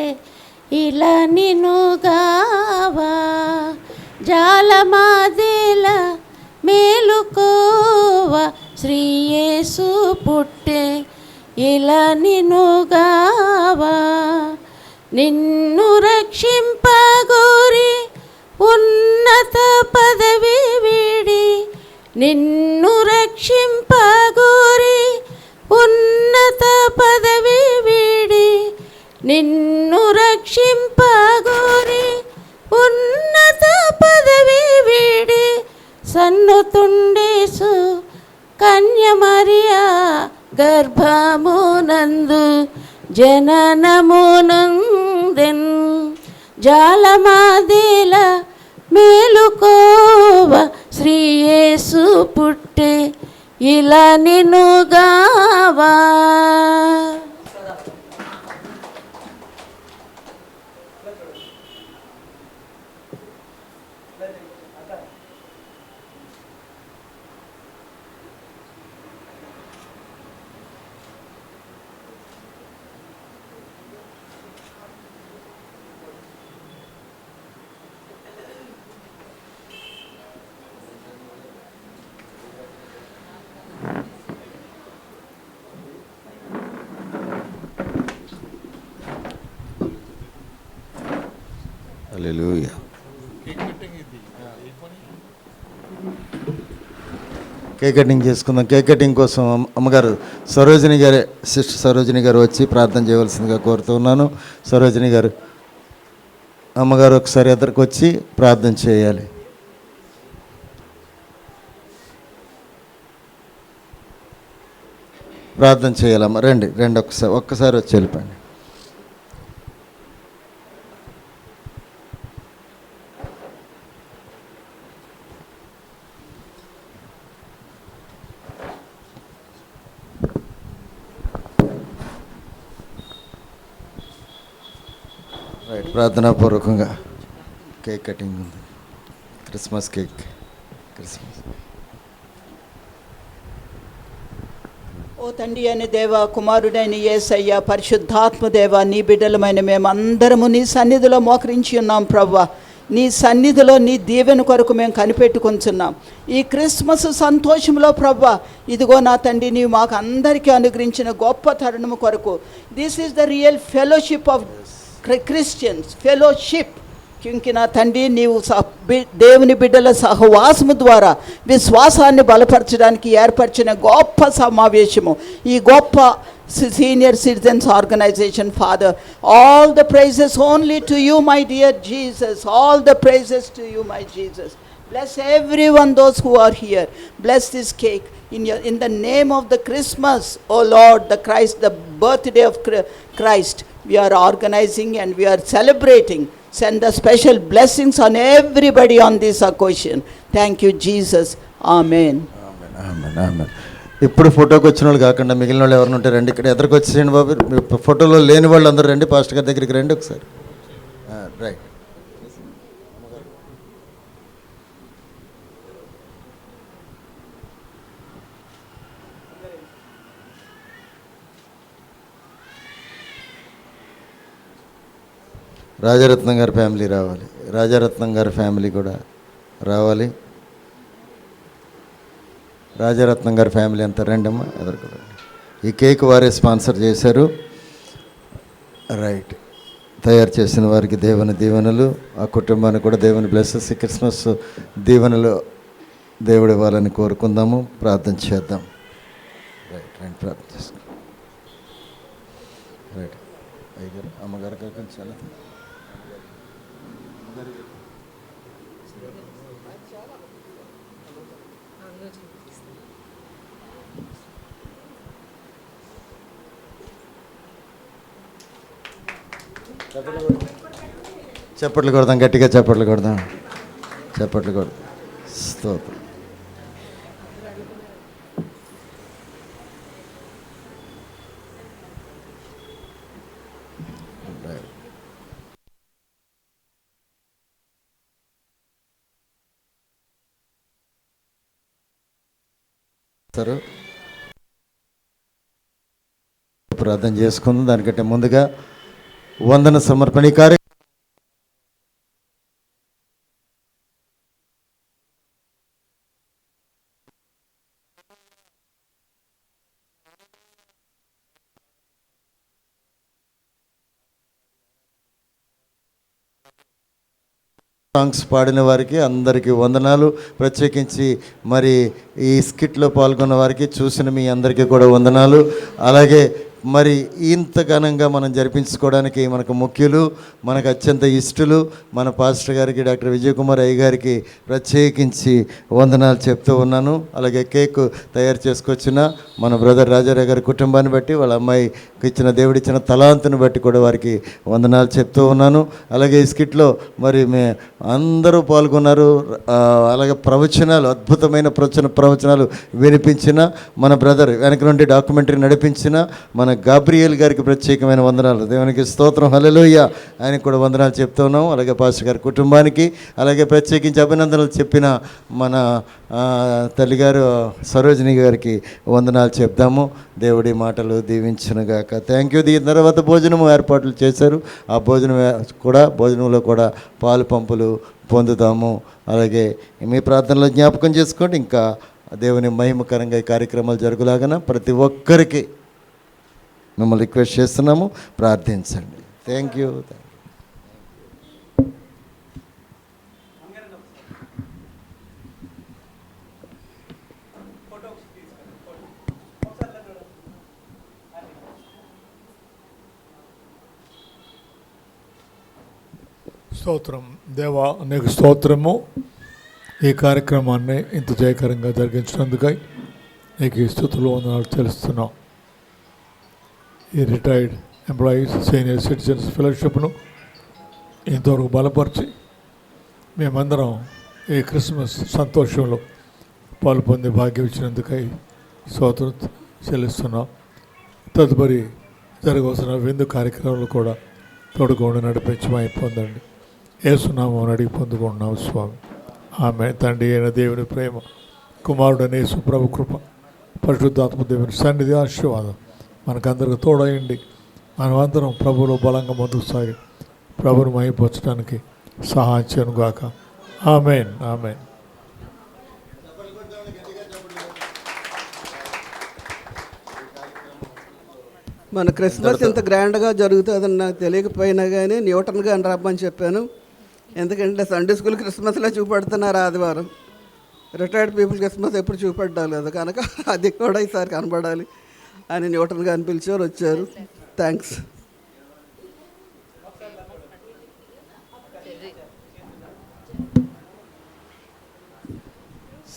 ఇలా నినుగావా. జాలమాదేల మేలుకోవా, శ్రీయేసు పుట్టే ఇలా నిన్నుగావా, నిన్ను రక్షింపగోరి ఉన్నత పదవి వీడి, నిన్ను రక్షింపగోరి ఉన్నత పదవి వీడి, నిన్ను రక్షింపగోరి ఉన్నత పదవి వీడి, సన్నుతుండేసు కన్య మరియా గర్భమునందు జననమునందెన్, జాలమాదేల మేలుకోవ, శ్రీయేసు పుట్టే ఇలా నిన్నుగావా. హల్లెలూయా. కేక్ కటింగ్ చేసుకుందాం. కేక్ కటింగ్ కోసం అమ్మగారు సరోజిని గారే, సిస్టర్ సరోజిని గారు వచ్చి ప్రార్థన చేయవలసిందిగా కోరుతూ ఉన్నాను. సరోజిని గారు, అమ్మగారు ఒకసారి ఎదురుకు వచ్చి ప్రార్థన చేయాలి. ప్రార్థన చేయాలమ్మ. రండి రండి, ఒక్కసారి వచ్చి వెళ్ళిపోండి. రైట్, ప్రార్థనాపూర్వకంగా కేక్ కటింగ్ ఉంది. Christmas cake. క్రిస్మస్. ఓ తండ్రి అని దేవ, కుమారుడైన యేసయ్య, పరిశుద్ధాత్మ దేవ, నీ బిడ్డలమైన మేమందరము నీ సన్నిధిలో మోకరించి ఉన్నాం ప్రభువా. నీ సన్నిధిలో నీ దీవెన కొరకు మేము కనిపెట్టుకుంటున్నాం. ఈ క్రిస్మస్ సంతోషంలో ప్రభువా, ఇదిగో నా తండ్రి, నీవు మాకు అందరికీ అనుగ్రహించిన గొప్ప తరుణము కొరకు, this is the real fellowship of Christians, fellowship. క్యూంకి నా తండ్రి, నీవు దేవుని బిడ్డల సహవాసము ద్వారా విశ్వాసాన్ని బలపరచడానికి ఏర్పరిచిన గొప్ప సమావేశము ఈ గొప్ప senior citizens organization. Father, all the praises only to you my dear Jesus, all the praises to you my Jesus. Bless everyone, those who are here. Bless this cake in the name of the Christmas, oh Lord, the Christ, the birthday of Christ. We are organizing and we are celebrating. Send the special blessings on everybody on this occasion. Thank you, Jesus. Amen. ఆమేన్, ఆమేన్, ఆమేన్. ఇప్పుడు ఫోటోకి వచ్చిన వాళ్ళు కాకుండా మిగిలిన వాళ్ళు ఎవరిని ఉంటే రండి, ఇక్కడ ఎదురుకు వచ్చేయండి బాబు. ఫోటోలో లేని వాళ్ళు అందరూ రండి, పాస్టర్ గారి దగ్గరికి రండి ఒకసారి. రైట్. రాజరత్నం గారి ఫ్యామిలీ రావాలి. రాజరత్నం గారి ఫ్యామిలీ కూడా రావాలి. రాజరత్నం గారి ఫ్యామిలీ అంతా రండి అమ్మా, ఎదురుకు రండి. ఈ కేక్ వారే స్పాన్సర్ చేశారు. రైట్. తయారు చేసిన వారికి దేవుని దీవెనలు, ఆ కుటుంబానికి కూడా దేవుని బ్లెస్సెస్, ఈ క్రిస్మస్ దీవెనలు దేవుడు ఇవ్వాలని కోరుకుందాము. ప్రార్థన చేద్దాం. రైట్ రండి, ప్రార్థన చేసుకుందాం. రైట్. అయ్యగారు, అమ్మగారు కొంచెం చాలా చప్పట్లు కొడదాం, గట్టిగా చప్పట్లు కొడదాం, చప్పట్లు కొడదాం. స్తోత్రం. ప్రార్థన చేసుకుందాం. దానికంటే ముందుగా వందన సమర్పణ కార్యక్రమం సాంగ్స్ పాడిన వారికి అందరికీ వందనాలు. ప్రత్యేకించి మరి ఈ స్కిట్లో పాల్గొన్న వారికి చూసిన మీ అందరికీ కూడా వందనాలు. అలాగే మరి ఇంత ఘనంగా మనం జరిపించుకోవడానికి మనకు ముఖ్యులు, మనకు అత్యంత ఇష్టలు మన పాస్టర్ గారికి డాక్టర్ విజయ్ కుమార్ అయ్య గారికి ప్రత్యేకించి వందనాలు చెప్తూ ఉన్నాను. అలాగే కేక్ తయారు చేసుకొచ్చిన మన బ్రదర్ రాజారావు గారి కుటుంబాన్ని బట్టి, వాళ్ళ అమ్మాయికి ఇచ్చిన దేవుడిచ్చిన తలాంతుని బట్టి కూడా వారికి వందనాలు చెప్తూ ఉన్నాను. అలాగే ఈ స్కిట్లో మరి అందరూ పాల్గొన్నారు. అలాగే ప్రవచనాలు, అద్భుతమైన ప్రవచనాలు వినిపించిన మన బ్రదర్ వెనక నుండి డాక్యుమెంటరీ నడిపించిన మన గాబ్రియల్ గారికి ప్రత్యేకమైన వందనాలు. దేవునికి స్తోత్రం, హల్లెలూయా. ఆయనకు కూడా వందనాలు చెప్తూ ఉన్నాం. అలాగే పాస్టర్ గారి కుటుంబానికి, అలాగే ప్రత్యేకించి అభినందనలు చెప్పిన మన తల్లిగారు సరోజిని గారికి వందనాలు చెప్దాము. దేవుడి మాటలు దీవించునుగాక. Thank you. దీని తర్వాత భోజనం ఏర్పాట్లు చేశారు. ఆ భోజనంలో కూడా పాలు పంపులు పొందుతాము. అలాగే మీ ప్రార్థనలో జ్ఞాపకం చేసుకోండి. ఇంకా దేవుని మహిమకరంగా ఈ కార్యక్రమాలు జరుగులాగన ప్రతి ఒక్కరికి మిమ్మల్ని రిక్వెస్ట్ చేస్తున్నాము, ప్రార్థించండి. Thank you. స్తోత్రం దేవా, నీకు స్తోత్రము. ఈ కార్యక్రమాన్ని ఇంత జయకరంగా జరిగించినందుకై నీకు స్తుతులు వందనాలు తెలుస్తున్నాం. ఈ రిటైర్డ్ ఎంప్లాయీస్ సీనియర్ సిటిజన్స్ ఫెలోషిప్ను ఇంతవరకు బలపరిచి మేమందరం ఈ క్రిస్మస్ సంతోషంలో పాలు పొందే భాగ్యం ఇచ్చినందుకై స్తోత్రం చెల్లిస్తున్నాం. తదుపరి జరగవలసిన విందు కార్యక్రమాలు కూడా తోడుకోండి, నడిపించి మాయి పొందండి. యేసునామం అడిగి పొందుకుంటున్నాం స్వామి. ఆమె తండ్రి అయిన దేవుని ప్రేమ, కుమారుడైన యేసు ప్రభు కృప, పరిశుద్ధాత్మ దేవుని సన్నిధి, ఆశీర్వాదం మనకందరికి తోడయండి. మనమందరం ప్రభువులో బలంగా ముందుకు సాగి ప్రభువును మహిమపరచడానికి సహాయం చేయనుగాక. ఆమేన్, ఆమేన్. మన క్రిస్మస్ ఇంత గ్రాండ్గా జరుగుతుందని నాకు తెలియకపోయినా కానీ న్యూటన్ గారిని రమ్మని చెప్పాను. ఎందుకంటే సండే స్కూల్ క్రిస్మస్లో చూపెడుతున్నారు ఆదివారం. రిటైర్డ్ పీపుల్ క్రిస్మస్ ఎప్పుడు చూపెట్టాలి కదా, కనుక అది కూడా ఈసారి కనబడాలి అని న్యూటన్ గారిని పిలిచారు, వచ్చారు. థ్యాంక్స్.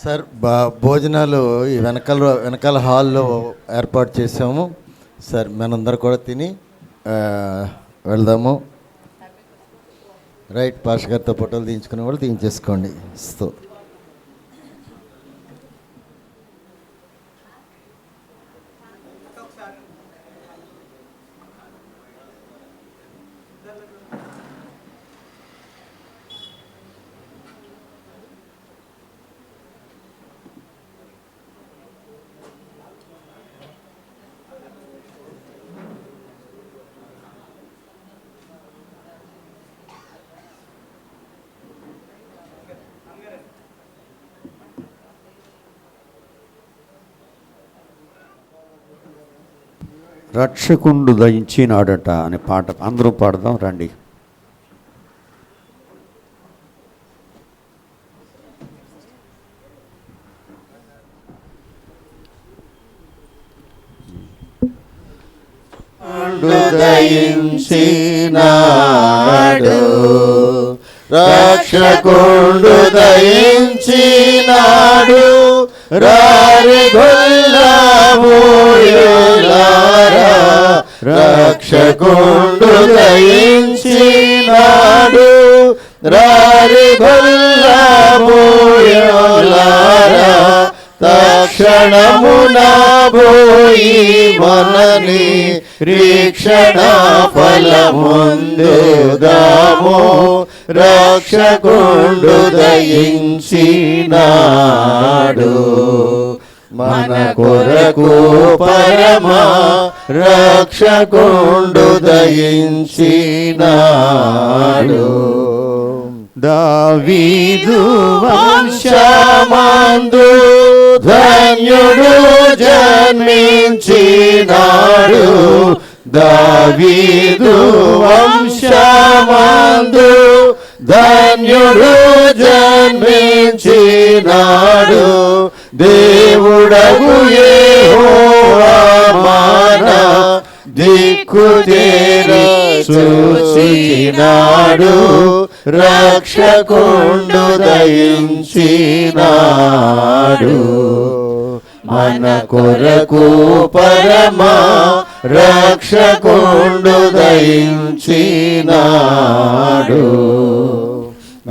సార్, భోజనాలు ఈ వెనకాల హాల్లో ఏర్పాటు చేసాము సార్. మనందరూ కూడా తిని వెళ్దాము. రైట్, పాస్టర్ గారితో ఫోటోలు తీయించుకునే వాళ్ళు తీయించేసుకోండి. రక్షకుండు దయించినాడట అనే పాట అందరూ పాడదాం రండి. దయించినాడు రక్షకుండు దయించినాడు రారి గొల్లబోయులారా రక్షకుండు దయించినాడు రారి గొల్లబోయులారా తక్షణమున పోయి మనని రీక్షణ ఫలముందుదాము రక్షకుండు దయించినాడు మన కొరకు పరమ రక్షకుండు దయించినాడు. దావీదు వంశమందు ధన్యుడు జన్మించినాడు దావీదు వంశమందు ధన్యుడు జన్మించినాడు, దేవుడగు యెహోవా మన దిక్కు తేరి చూచినాడు, రక్షకుండు దయించినాడు. మన కొరకు పరమా రక్షకుండు దయించినాడు.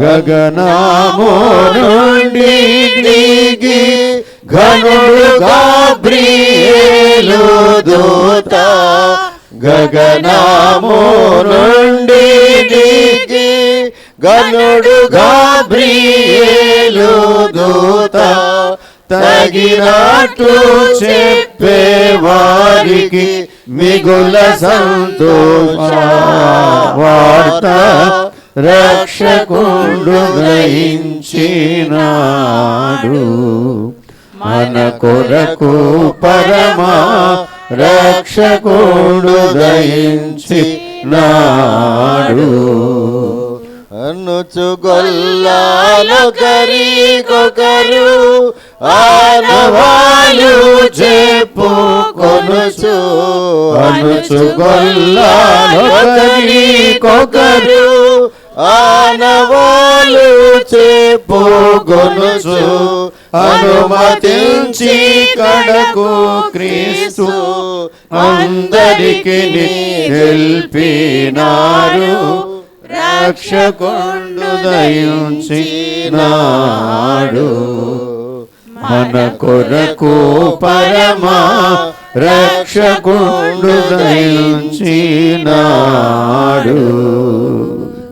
గగనము నుండి దిగి ఘనుడు గాబ్రియేలు దూత, గగనము నుండి దిగి ఘనుడు గాబ్రియేలు దూత, తగినట్లు చెప్పేవారికి మిగుల సంతోష వార్త, రక్షకుండు గ్రహించినాడు. మన కొరకు పరమా రక్షకుండు దయించినాడు. అనుచు గొల్లాలొకరికొకరు ఆనవాలు చెప్పుకొనుచు, అనుచు గొల్లాలొకరికొకరు ఆనవాలు చెప్పుకొనుచు, అనుమతించి కడకు క్రీస్తు అందరికి నిలిపినారు, రక్షకుండు దయించినాడు. మన కొరకు పరమా రక్షకుండు దయించినాడు.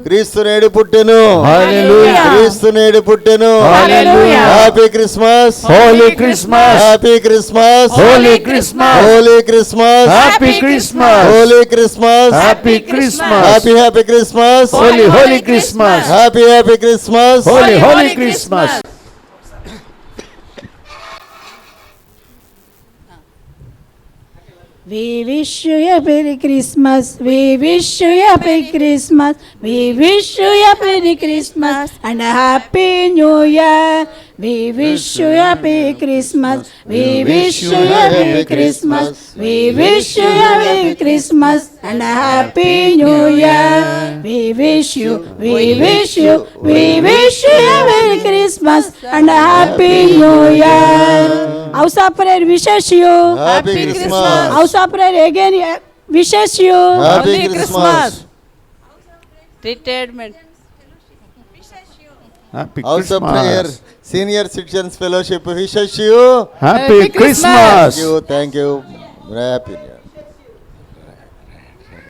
క్రీస్తు నేడు పుట్టెను, హల్లెలూయా. క్రీస్తు నేడు పుట్టెను, hallelujah. Happy Christmas, holy Christmas, happy Christmas, holy Christmas, holy Christmas, happy Christmas, holy Christmas, happy Christmas, happy happy Christmas, holy holy Christmas, happy happy Christmas, holy holy Christmas. We wish you a Merry Christmas. We wish you a Merry Christmas. We wish you a Merry Christmas and a Happy New Year. We wish you a Merry Christmas. We wish you a Merry Christmas. We wish you a Merry Christmas and a Happy New Year. We wish you, we wish you, we wish you a Merry Christmas and a Happy New Year. House of Prayer wishes you Happy Christmas. House of Prayer again wishes you Happy Christmas. Retirement. House of Prayer Senior Citizens Fellowship wishes you Happy Christmas. Thank you. Happy New Year.